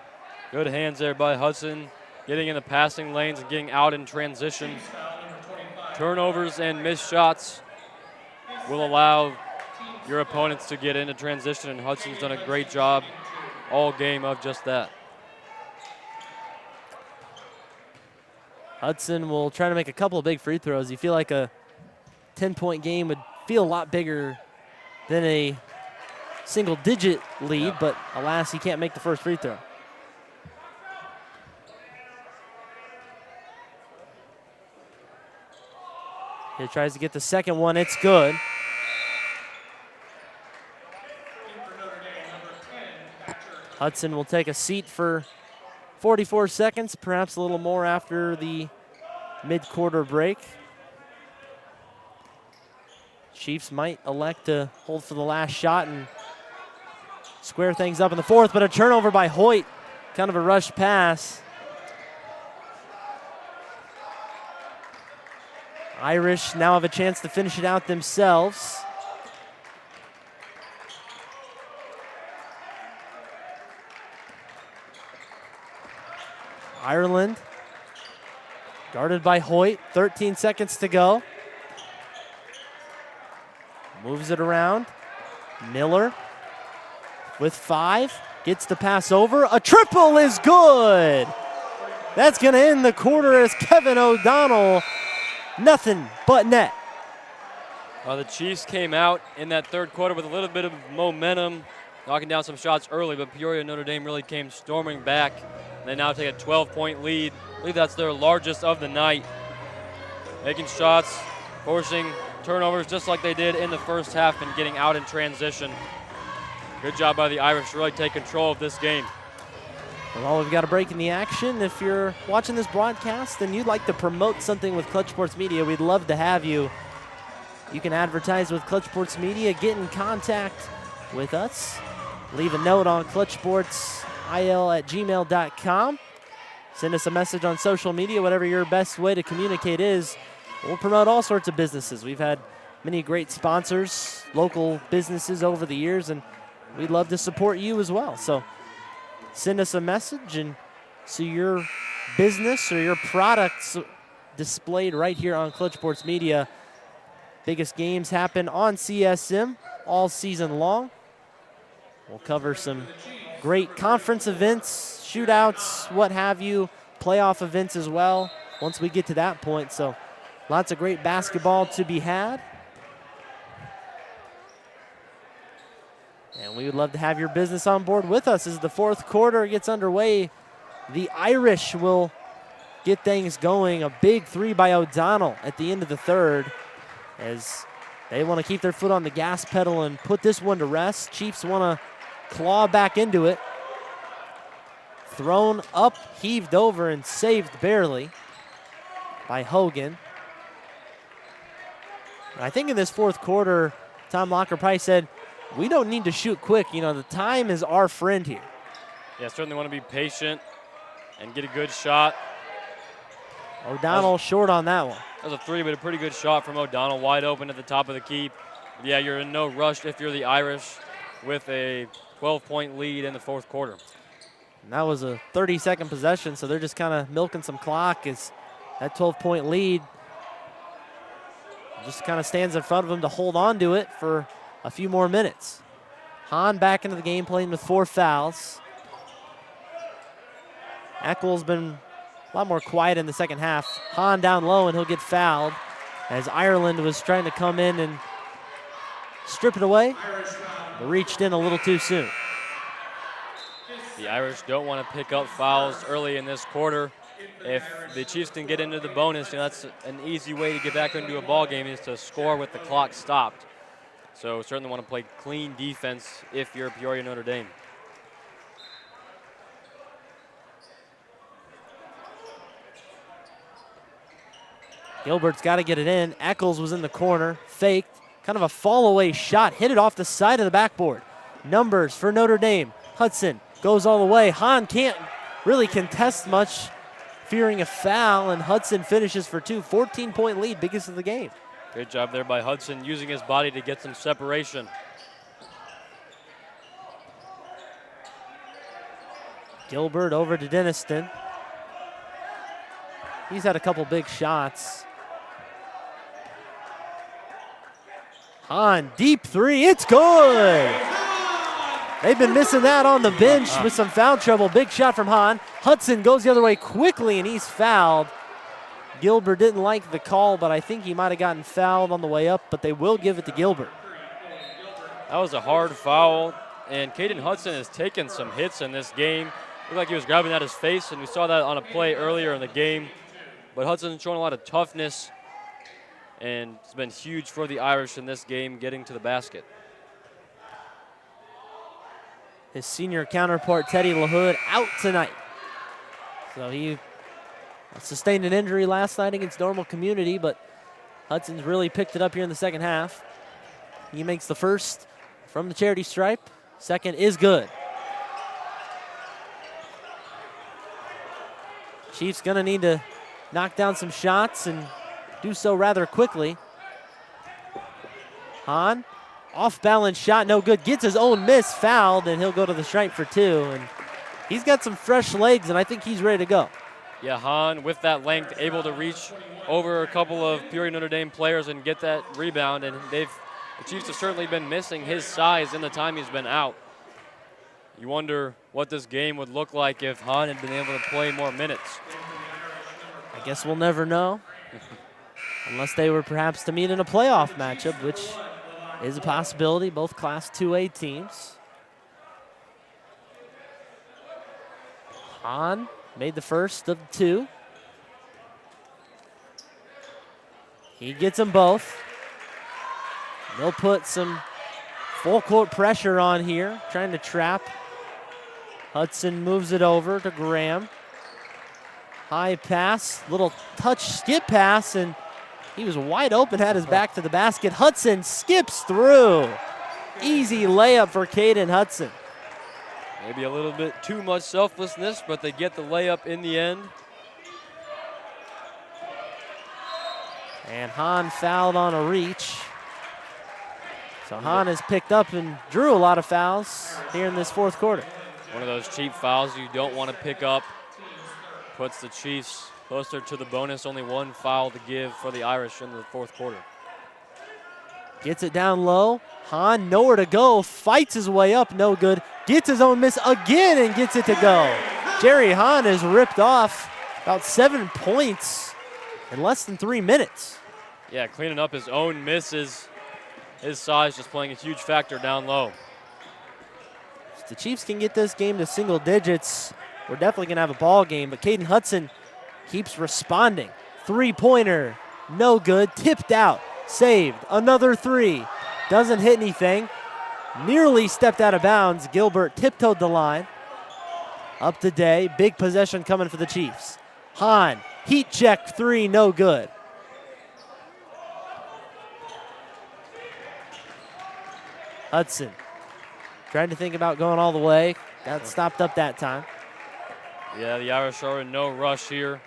Good hands there by Hudson, getting in the passing lanes and getting out in transition. Turnovers and missed shots will allow your opponents to get into transition, and Hudson's done a great job all game of just that. Hudson will try to make a couple of big free throws. You feel like a 10-point game would feel a lot bigger than a single-digit lead, but alas, he can't make the first free throw. He tries to get the second one. It's good. Hudson will take a seat for 44 seconds, perhaps a little more after the mid-quarter break. Chiefs might elect to hold for the last shot and square things up in the fourth, but a turnover by Hoyt, kind of a rush pass. Irish now have a chance to finish it out themselves. Ireland, guarded by Hoyt, 13 seconds to go. Moves it around. Miller with 5, gets the pass over. A triple is good. That's going to end the quarter as Kevin O'Donnell, nothing but net. The Chiefs came out in that third quarter with a little bit of momentum, knocking down some shots early, but Peoria Notre Dame really came storming back. They now take a 12-point lead. I believe that's their largest of the night. Making shots, forcing turnovers just like they did in the first half and getting out in transition. Good job by the Irish to really take control of this game. Well, we've got a break in the action. If you're watching this broadcast and you'd like to promote something with Clutch Sports Media, we'd love to have you. You can advertise with Clutch Sports Media, get in contact with us, leave a note on clutchsportsil@gmail.com. Send us a message on social media, whatever your best way to communicate is. We'll promote all sorts of businesses. We've had many great sponsors, local businesses over the years, and we'd love to support you as well. So send us a message and see your business or your products displayed right here on Clutch Sports Media. Biggest games happen on CSM all season long. We'll cover some great conference events, shootouts, what have you, playoff events as well once we get to that point. So lots of great basketball to be had. And we would love to have your business on board with us as the fourth quarter gets underway. The Irish will get things going. A big 3 by O'Donnell at the end of the third as they want to keep their foot on the gas pedal and put this one to rest. Chiefs want to claw back into it. Thrown up, heaved over, and saved barely by Hogan. I think in this fourth quarter, Tom Locker probably said, we don't need to shoot quick. You know, the time is our friend here. Yeah, certainly want to be patient and get a good shot. O'Donnell short on that one. That was a 3, but a pretty good shot from O'Donnell, wide open at the top of the key. Yeah, you're in no rush if you're the Irish with a 12-point lead in the fourth quarter. And that was a 30-second possession, so they're just kind of milking some clock as that 12-point lead just kind of stands in front of them to hold on to it for a few more minutes. Hahn back into the game, playing with 4 fouls. Eccles been a lot more quiet in the second half. Hahn down low, and he'll get fouled as Ireland was trying to come in and strip it away, but reached in a little too soon. The Irish don't want to pick up fouls early in this quarter. If the Chiefs can get into the bonus, you know, that's an easy way to get back into a ball game, is to score with the clock stopped. So certainly want to play clean defense if you're Peoria Notre Dame. Gilbert's got to get it in. Eccles was in the corner, faked, kind of a fall away shot, hit it off the side of the backboard. Numbers for Notre Dame. Hudson goes all the way. Hahn can't really contest much, fearing a foul, and Hudson finishes for two. 14-point lead, biggest of the game. Great job there by Hudson, using his body to get some separation. Gilbert over to Denniston. He's had a couple big shots. Hahn, deep three, it's good! They've been missing that on the bench with some foul trouble. Big shot from Hahn. Hudson goes the other way quickly, and he's fouled. Gilbert didn't like the call, but I think he might have gotten fouled on the way up, but they will give it to Gilbert. That was a hard foul, and Caden Hudson has taken some hits in this game. Looked like he was grabbing at his face, and we saw that on a play earlier in the game. But Hudson's showing a lot of toughness, and it's been huge for the Irish in this game, getting to the basket. His senior counterpart, Teddy LaHood, out tonight. So he sustained an injury last night against Normal Community, but Hudson's really picked it up here in the second half. He makes the first from the charity stripe. Second is good. Chiefs gonna need to knock down some shots and do so rather quickly. Hahn, off balance shot, no good. Gets his own miss, fouled, and he'll go to the stripe for two. And he's got some fresh legs, and I think he's ready to go. Yeah, Hahn, with that length, able to reach over a couple of Peoria Notre Dame players and get that rebound. And the Chiefs have certainly been missing his size in the time he's been out. You wonder what this game would look like if Hahn had been able to play more minutes. I guess we'll never know. Unless they were perhaps to meet in a playoff matchup, which is a possibility, both Class 2A teams. Hahn made the first of the two. He gets them both. They'll put some full court pressure on here, trying to trap. Hudson moves it over to Graham. High pass, little touch skip pass, and he was wide open, had his back to the basket. Hudson skips through. Easy layup for Caden Hudson. Maybe a little bit too much selflessness, but they get the layup in the end. And Hahn fouled on a reach. So Hahn has picked up and drew a lot of fouls here in this fourth quarter. One of those cheap fouls you don't want to pick up. Puts the Chiefs closer to the bonus. Only one foul to give for the Irish in the fourth quarter. Gets it down low. Hahn nowhere to go. Fights his way up. No good. Gets his own miss again and gets it to go. Jerry Hahn is ripped off about 7 points in less than 3 minutes. Yeah, cleaning up his own misses. His size just playing a huge factor down low. If the Chiefs can get this game to single digits, we're definitely going to have a ball game, but Caden Hudson keeps responding. Three-pointer, no good, tipped out, saved. Another three, doesn't hit anything. Nearly stepped out of bounds. Gilbert tiptoed the line. Up to Day, big possession coming for the Chiefs. Hahn, heat check three, no good. Hudson trying to think about going all the way. Got stopped up that time. Yeah, the Irish are in no rush here.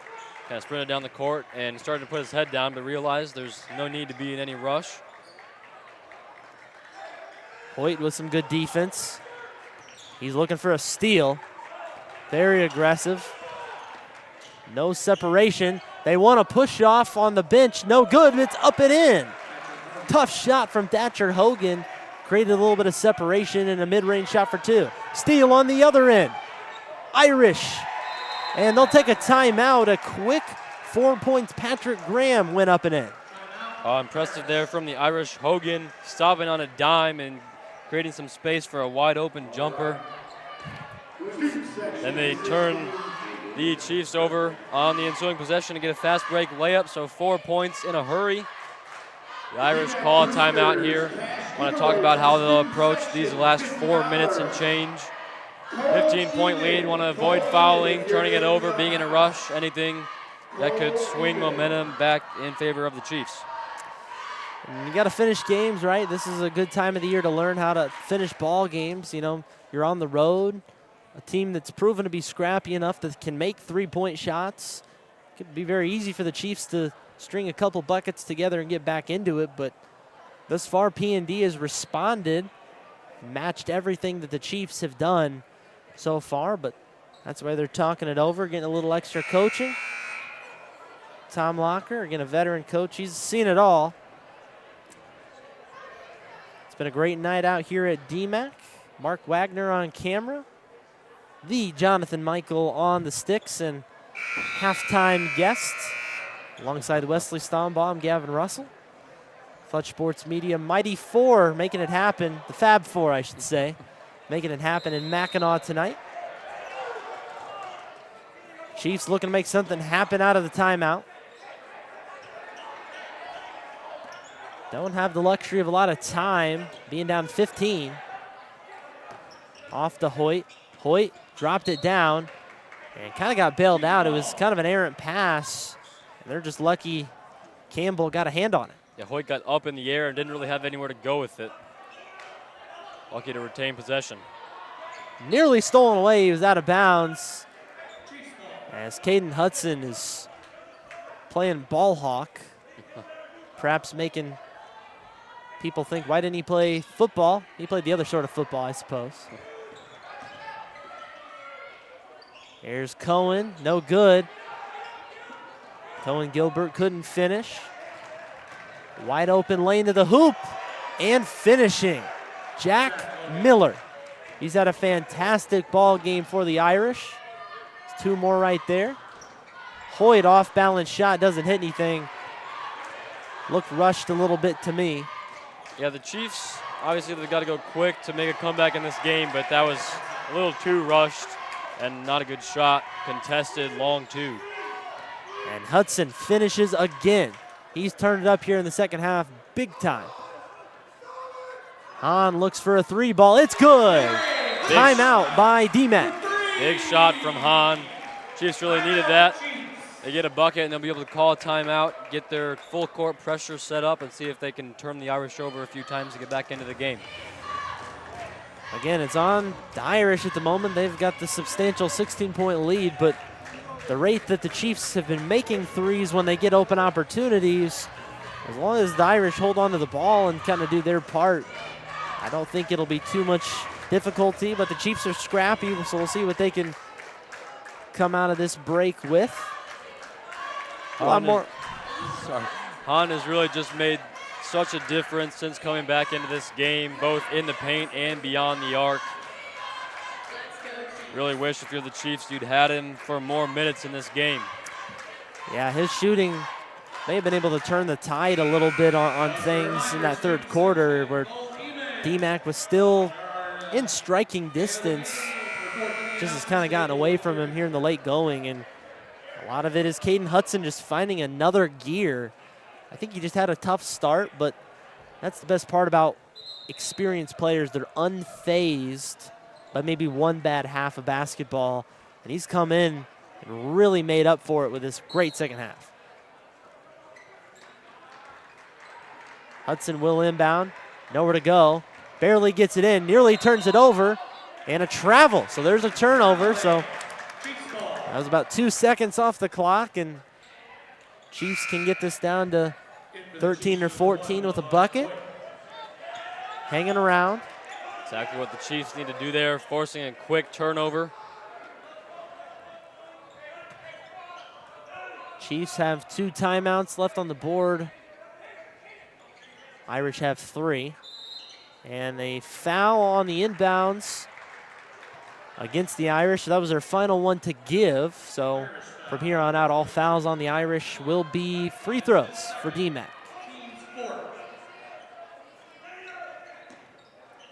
Kind of sprinted down the court and started to put his head down, but realized there's no need to be in any rush. Hoyt with some good defense. He's looking for a steal. Very aggressive. No separation. They want to push off on the bench. No good. It's up and in. Tough shot from Thatcher Hogan. Created a little bit of separation and a mid-range shot for two. Steal on the other end. Irish. And they'll take a timeout. A quick 4 points. Patrick Graham went up and in. Impressive there from the Irish. Hogan stopping on a dime and creating some space for a wide open jumper. Then they turn the Chiefs over on the ensuing possession to get a fast break layup, so 4 points in a hurry. The Irish call a timeout here. Want to talk about how they'll approach these last 4 minutes and change. 15-point lead, want to avoid fouling, turning it over, being in a rush, anything that could swing momentum back in favor of the Chiefs. And you got to finish games, right? This is a good time of the year to learn how to finish ball games. You know, you're on the road, a team that's proven to be scrappy enough that can make three-point shots. It could be very easy for the Chiefs to string a couple buckets together and get back into it, but thus far P&D has responded, matched everything that the Chiefs have done so far, but that's why they're talking it over, getting a little extra coaching. Tom Locker, again, a veteran coach, he's seen it all. It's been a great night out here at Dee-Mack. Mark Wagner on camera. The Jonathan Michael on the sticks and halftime guest alongside Wesley Stombaum, Gavin Russell. Clutch Sports Media, Mighty Four making it happen, the Fab Four, I should say, making it happen in Mackinac tonight. Chiefs looking to make something happen out of the timeout. Don't have the luxury of a lot of time, being down 15. Off to Hoyt. Hoyt dropped it down and kind of got bailed out. It was kind of an errant pass, and they're just lucky Campbell got a hand on it. Yeah, Hoyt got up in the air and didn't really have anywhere to go with it. Lucky to retain possession. Nearly stolen away. He was out of bounds. As Caden Hudson is playing ball hawk, perhaps making people think, why didn't he play football? He played the other sort of football, I suppose. Here's Cohen, no good. Cohen Gilbert couldn't finish. Wide open lane to the hoop and finishing. Jack Miller. He's had a fantastic ball game for the Irish. There's two more right there. Hoyt off balance shot, doesn't hit anything. Looked rushed a little bit to me. Yeah, the Chiefs, obviously they've got to go quick to make a comeback in this game, but that was a little too rushed and not a good shot. Contested, long two. And Hudson finishes again. He's turned it up here in the second half big time. Hahn looks for a three ball. It's good. Timeout by Dee-Mack. Big shot from Hahn. Chiefs really needed that. They get a bucket and they'll be able to call a timeout, get their full court pressure set up, and see if they can turn the Irish over a few times to get back into the game. Again, it's on the Irish at the moment. They've got the substantial 16-point lead, but the rate that the Chiefs have been making threes when they get open opportunities, as long as the Irish hold on to the ball and kind of do their part, I don't think it'll be too much difficulty, but the Chiefs are scrappy, so we'll see what they can come out of this break with. A lot more. Sorry. Hahn has really just made such a difference since coming back into this game, both in the paint and beyond the arc. Really wish if you're the Chiefs you'd had him for more minutes in this game. Yeah, his shooting may have been able to turn the tide a little bit on things in that third quarter where Dee-Mack was still in striking distance. Just has kind of gotten away from him here in the late going, and a lot of it is Caden Hudson just finding another gear. I think he just had a tough start, but that's the best part about experienced players. They're unfazed by maybe one bad half of basketball, and he's come in and really made up for it with this great second half. Hudson will inbound, nowhere to go, barely gets it in, nearly turns it over, and a travel. So there's a turnover, so that was about 2 seconds off the clock, and Chiefs can get this down to 13 or 14 with a bucket. Hanging around. Exactly what the Chiefs need to do there, forcing a quick turnover. Chiefs have 2 timeouts left on the board. Irish have 3. And a foul on the inbounds against the Irish. That was their final one to give. So from here on out, all fouls on the Irish will be free throws for Dee-Mack.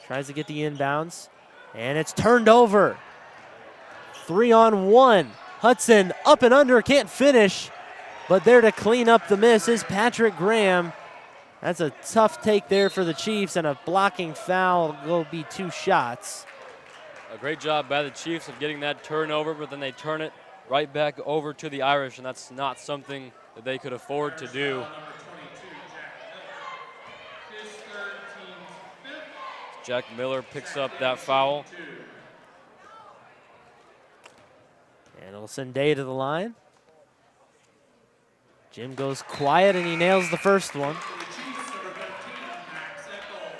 Tries to get the inbounds, and it's turned over. 3-on-1. Hudson up and under, can't finish, but there to clean up the miss is Patrick Graham. That's a tough take there for the Chiefs, and a blocking foul will be 2 shots. A great job by the Chiefs of getting that turnover, but then they turn it right back over to the Irish, and that's not something that they could afford to do. Jack Miller picks up that foul. And it'll send Day to the line. Jim goes quiet, and he nails the first one.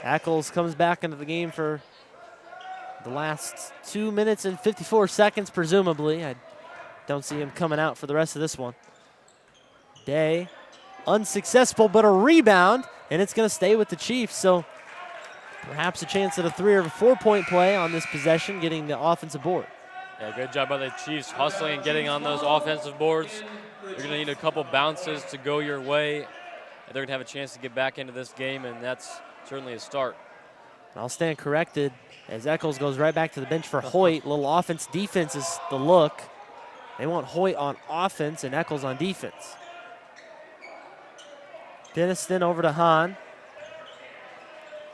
Eccles comes back into the game for the last 2 minutes and 54 seconds, presumably. I don't see him coming out for the rest of this one. Day, unsuccessful, but a rebound, and it's going to stay with the Chiefs. So perhaps a chance at a 3 or 4 point play on this possession, getting the offensive board. Yeah, good job by the Chiefs hustling and getting on those offensive boards. You're going to need a couple bounces to go your way, and they're going to have a chance to get back into this game, and that's certainly a start. I'll stand corrected as Eccles goes right back to the bench for Hoyt. Little offense-defense is the look. They want Hoyt on offense and Eccles on defense. Denniston over to Hahn.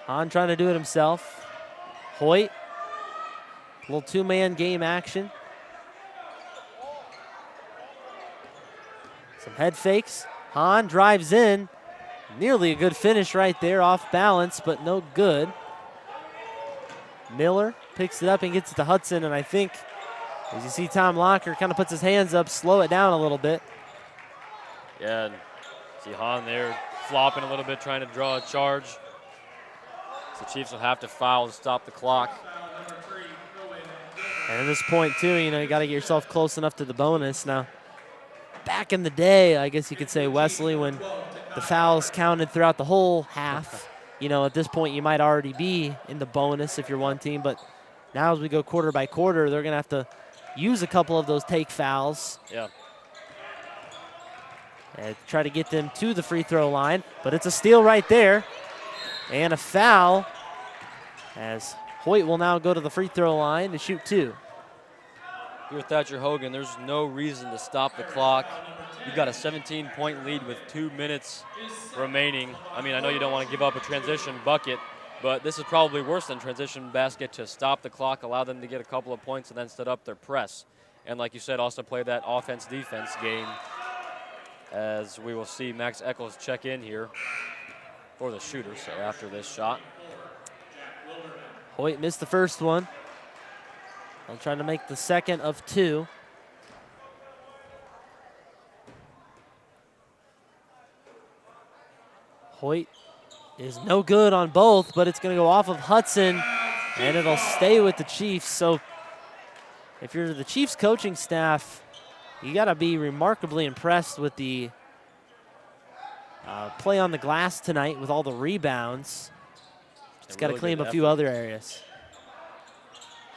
Hahn trying to do it himself. Hoyt, little two-man game action. Some head fakes. Hahn drives in. Nearly a good finish right there, off balance, but no good. Miller picks it up and gets it to Hudson, and I think, as you see, Tom Locker kind of puts his hands up, slow it down a little bit. Yeah, and see Hahn there flopping a little bit, trying to draw a charge. So the Chiefs will have to foul to stop the clock. And at this point, too, you got to get yourself close enough to the bonus. Now, back in the day, I guess you could say, Wesley, when the fouls counted throughout the whole half, at this point you might already be in the bonus if you're one team. But now as we go quarter by quarter, they're going to have to use a couple of those take fouls. Yeah. And try to get them to the free throw line. But it's a steal right there. And a foul as Hoyt will now go to the free throw line to shoot 2. If you're Thatcher Hogan, there's no reason to stop the clock. You've got a 17-point lead with 2 minutes remaining. I mean, I know you don't want to give up a transition bucket, but this is probably worse than transition basket to stop the clock, allow them to get a couple of points, and then set up their press. And like you said, also play that offense-defense game, as we will see Max Eccles check in here for the shooter, so after this shot. Hoyt missed the first one. I'm trying to make the second of 2. Hoyt is no good on both, but it's going to go off of Hudson, and it'll stay with the Chiefs. So if you're the Chiefs coaching staff, you got to be remarkably impressed with the play on the glass tonight with all the rebounds. Just got to clean up a few other areas.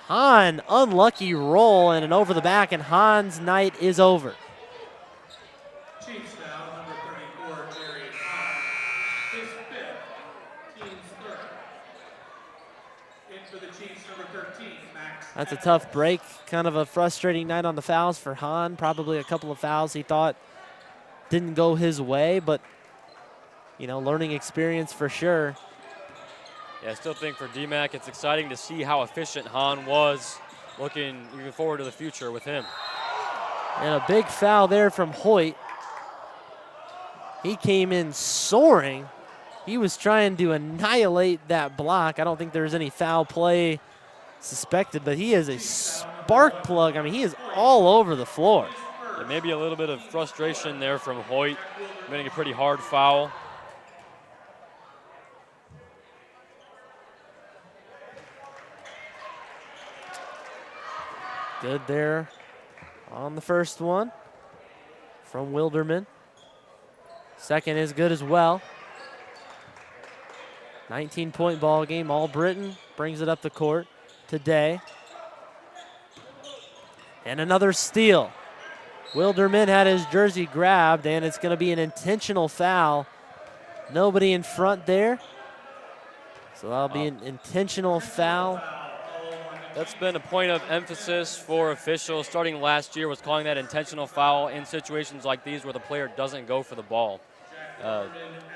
Hahn, unlucky roll and an over the back, and Hahn's night is over. Chiefs foul, number 34, Gary Hahn. His 5th, team's 3rd. In for the Chiefs, number 13, Max. That's a tough break. Kind of a frustrating night on the fouls for Hahn. Probably a couple of fouls he thought didn't go his way, but, learning experience for sure. Yeah, I still think for Dee-Mack, it's exciting to see how efficient Hahn was. Looking forward to the future with him. And a big foul there from Hoyt. He came in soaring. He was trying to annihilate that block. I don't think there's any foul play suspected, but he is a spark plug. I mean, he is all over the floor. Yeah, maybe a little bit of frustration there from Hoyt, making a pretty hard foul. Good there on the first one from Wilderman. Second is good as well. 19-point ball game. All-Britain brings it up the court today. And another steal. Wilderman had his jersey grabbed, and it's going to be an intentional foul. Nobody in front there. So that'll be an intentional foul. That's been a point of emphasis for officials starting last year, was calling that intentional foul in situations like these where the player doesn't go for the ball.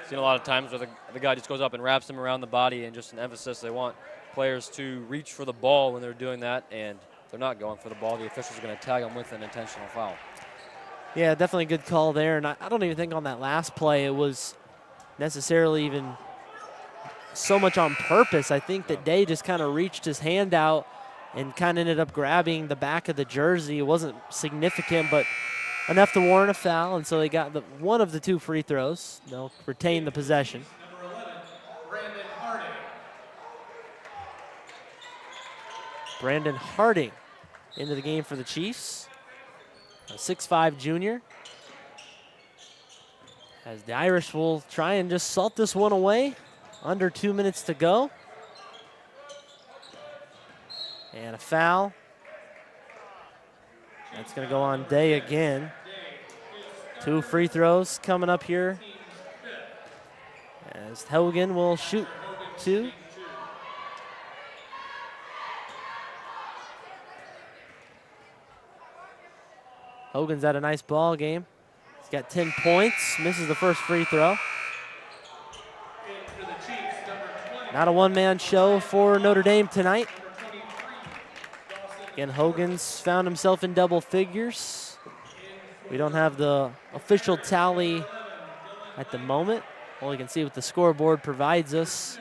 Seen a lot of times where the guy just goes up and wraps him around the body, and just an emphasis. They want players to reach for the ball when they're doing that, and they're not going for the ball, the official's going to tag them with an intentional foul. Yeah, definitely a good call there. And I don't even think on that last play it was necessarily even so much on purpose. I think that Day just kind of reached his hand out and kind of ended up grabbing the back of the jersey. It wasn't significant, but enough to warrant a foul. And so they got one of the 2 free throws. They'll retain the possession. Number 11, Brandon Harding. Brandon Harding into the game for the Chiefs. A 6'5" junior. As the Irish will try and just salt this one away. Under 2 minutes to go. And a foul. That's going to go on Day again. 2 free throws coming up here. As Hogan will shoot 2. Hogan's had a nice ball game. He's got 10 points, misses the first free throw. Not a one-man show for Notre Dame tonight. Again, Hogan's found himself in double figures. We don't have the official tally at the moment. All you can see what the scoreboard provides us.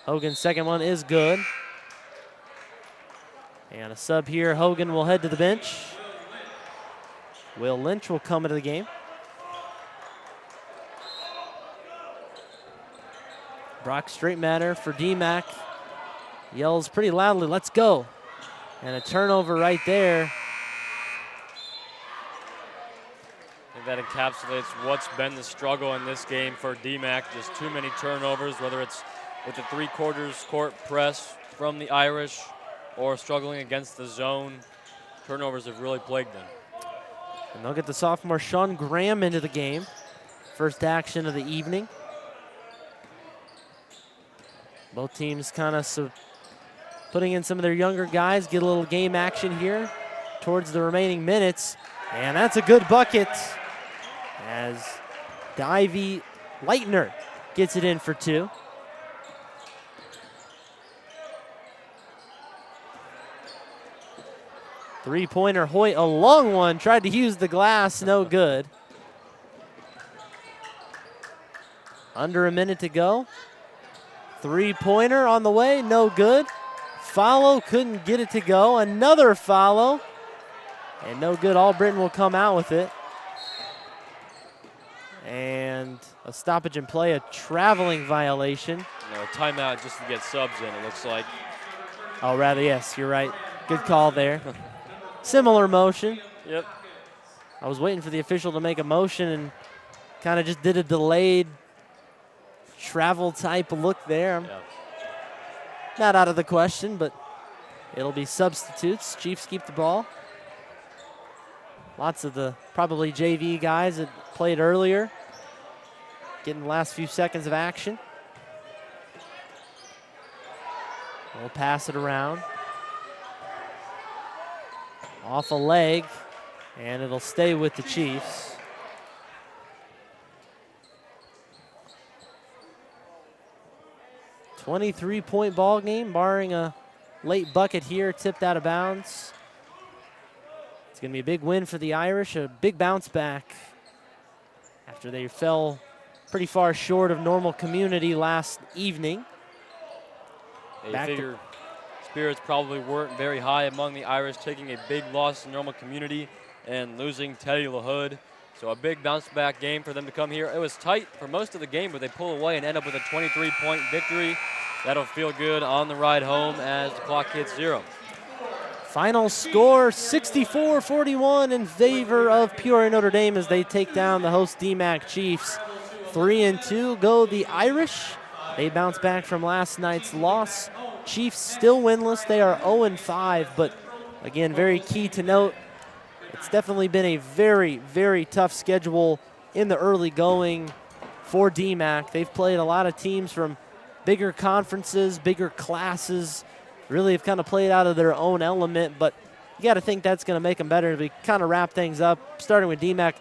Hogan's second one is good. And a sub here, Hogan will head to the bench. Will Lynch will come into the game. Brock Straightmatter for Dee-Mack yells pretty loudly, "Let's go." And a turnover right there. I think that encapsulates what's been the struggle in this game for Dee-Mack. Just too many turnovers, whether it's with the 3/4 court press from the Irish or struggling against the zone. Turnovers have really plagued them. And they'll get the sophomore Sean Graham into the game. First action of the evening. Both teams kind of putting in some of their younger guys, get a little game action here towards the remaining minutes. And that's a good bucket as Divey Leitner gets it in for 2. Three-pointer, Hoyt, a long one, tried to use the glass, no good. Under a minute to go. Three-pointer on the way, no good. Follow, couldn't get it to go. Another follow, and no good. Albritton will come out with it. And a stoppage in play, a traveling violation. A timeout just to get subs in, it looks like. Oh, rather, yes, you're right. Good call there. Similar motion. Yep. I was waiting for the official to make a motion and kind of just did a delayed travel type look there. Yeah. Not out of the question, but it'll be substitutes. Chiefs keep the ball. Lots of the probably JV guys that played earlier getting the last few seconds of action. We'll pass it around. Off a leg, and it'll stay with the Chiefs. .23-point ball game, barring a late bucket here, tipped out of bounds. It's going to be a big win for the Irish, a big bounce back after they fell pretty far short of normal community last evening. You figure spirits probably weren't very high among the Irish, taking a big loss in normal community and losing Teddy LaHood. So a big bounce back game for them to come here. It was tight for most of the game, but they pull away and end up with a 23-point victory. That'll feel good on the ride home as the clock hits 0. Final score, 64-41 in favor of Peoria Notre Dame as they take down the host Dee-Mack Chiefs. 3-2 go the Irish. They bounce back from last night's loss. Chiefs still winless. They are 0-5, but again, very key to note, it's definitely been a very, very tough schedule in the early going for Dee-Mack. They've played a lot of teams from bigger conferences, bigger classes, really have kind of played out of their own element, but you got to think that's going to make them better. As we kind of wrap things up, starting with Dee-Mack,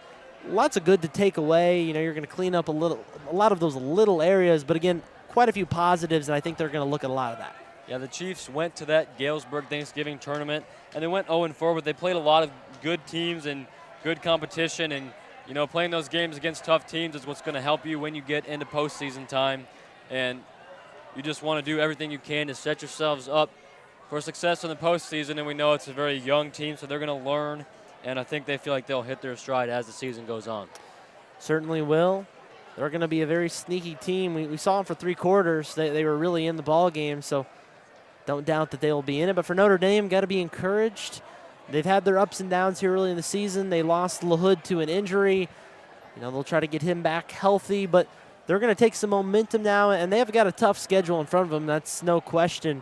lots of good to take away. You know, you're going to clean up a lot of those little areas, but again, quite a few positives, and I think they're going to look at a lot of that. Yeah, the Chiefs went to that Galesburg Thanksgiving tournament, and they went 0-4, but they played a lot of good teams and good competition, and playing those games against tough teams is what's going to help you when you get into postseason time, and you just want to do everything you can to set yourselves up for success in the postseason, and we know it's a very young team, so they're going to learn, and I think they feel like they'll hit their stride as the season goes on. Certainly will. They're going to be a very sneaky team. We saw them for 3 quarters. They were really in the ball game, so don't doubt that they will be in it. But for Notre Dame, got to be encouraged. They've had their ups and downs here early in the season. They lost LaHood to an injury. They'll try to get him back healthy, but they're going to take some momentum now, and they have got a tough schedule in front of them. That's no question.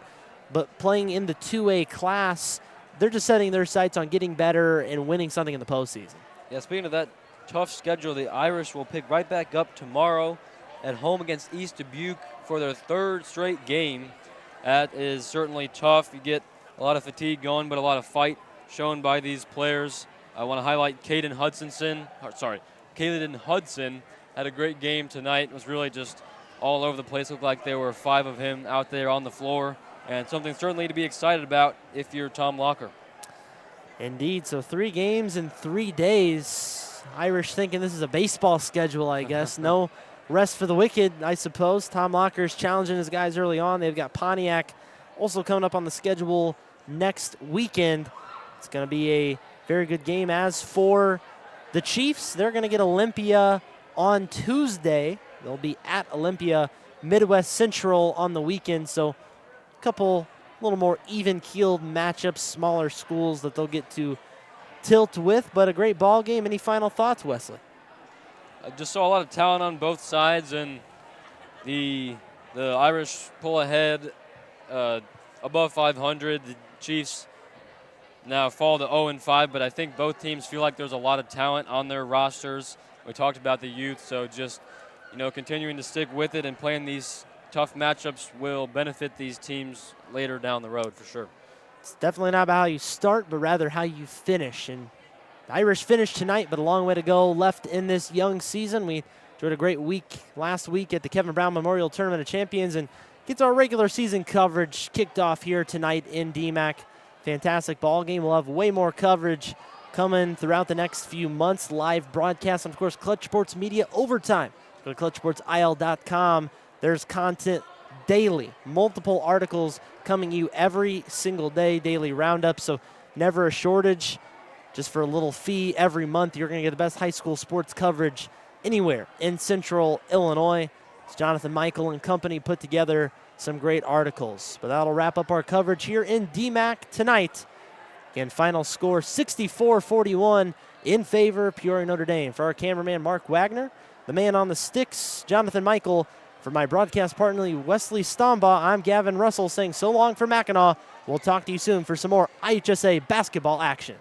But playing in the 2A class, they're just setting their sights on getting better and winning something in the postseason. Yeah, speaking of that tough schedule, the Irish will pick right back up tomorrow at home against East Dubuque for their 3rd straight game. That is certainly tough. You get a lot of fatigue going, but a lot of fight shown by these players. I want to highlight Caden Hudson had a great game tonight. It was really just all over the place. Looked like there were 5 of him out there on the floor, and something certainly to be excited about if you're Tom Locker. Indeed, so 3 games in 3 days. Irish thinking this is a baseball schedule, I guess. No rest for the wicked, I suppose. Tom Locker's challenging his guys early on. They've got Pontiac also coming up on the schedule next weekend. It's going to be a very good game. As for the Chiefs, they're going to get Olympia on Tuesday. They'll be at Olympia Midwest Central on the weekend, so a couple little more even-keeled matchups, smaller schools that they'll get to tilt with, but a great ball game. Any final thoughts, Wesley? I just saw a lot of talent on both sides, and the Irish pull ahead above 500. The Chiefs now fall to 0-5, but I think both teams feel like there's a lot of talent on their rosters. We talked about the youth, so just continuing to stick with it and playing these tough matchups will benefit these teams later down the road for sure. It's definitely not about how you start, but rather how you finish. And the Irish finished tonight, but a long way to go left in this young season. We enjoyed a great week last week at the Kevin Brown Memorial Tournament of Champions, and gets our regular season coverage kicked off here tonight in Dee-Mack. Fantastic ball game. We'll have way more coverage coming throughout the next few months. Live broadcast, and of course, Clutch Sports Media Overtime. Go to clutchsportsil.com. There's content daily, multiple articles coming you every single day, daily roundup, so never a shortage. Just for a little fee every month, you're going to get the best high school sports coverage anywhere in Central Illinois. It's Jonathan Michael and company put together some great articles. But that'll wrap up our coverage here in Dee-Mack tonight. Again, final score 64-41 in favor of Peoria Notre Dame. For our cameraman, Mark Wagner, the man on the sticks, Jonathan Michael. For my broadcast partner, Wesley Stombaugh, I'm Gavin Russell saying so long for Mackinac. We'll talk to you soon for some more IHSA basketball action.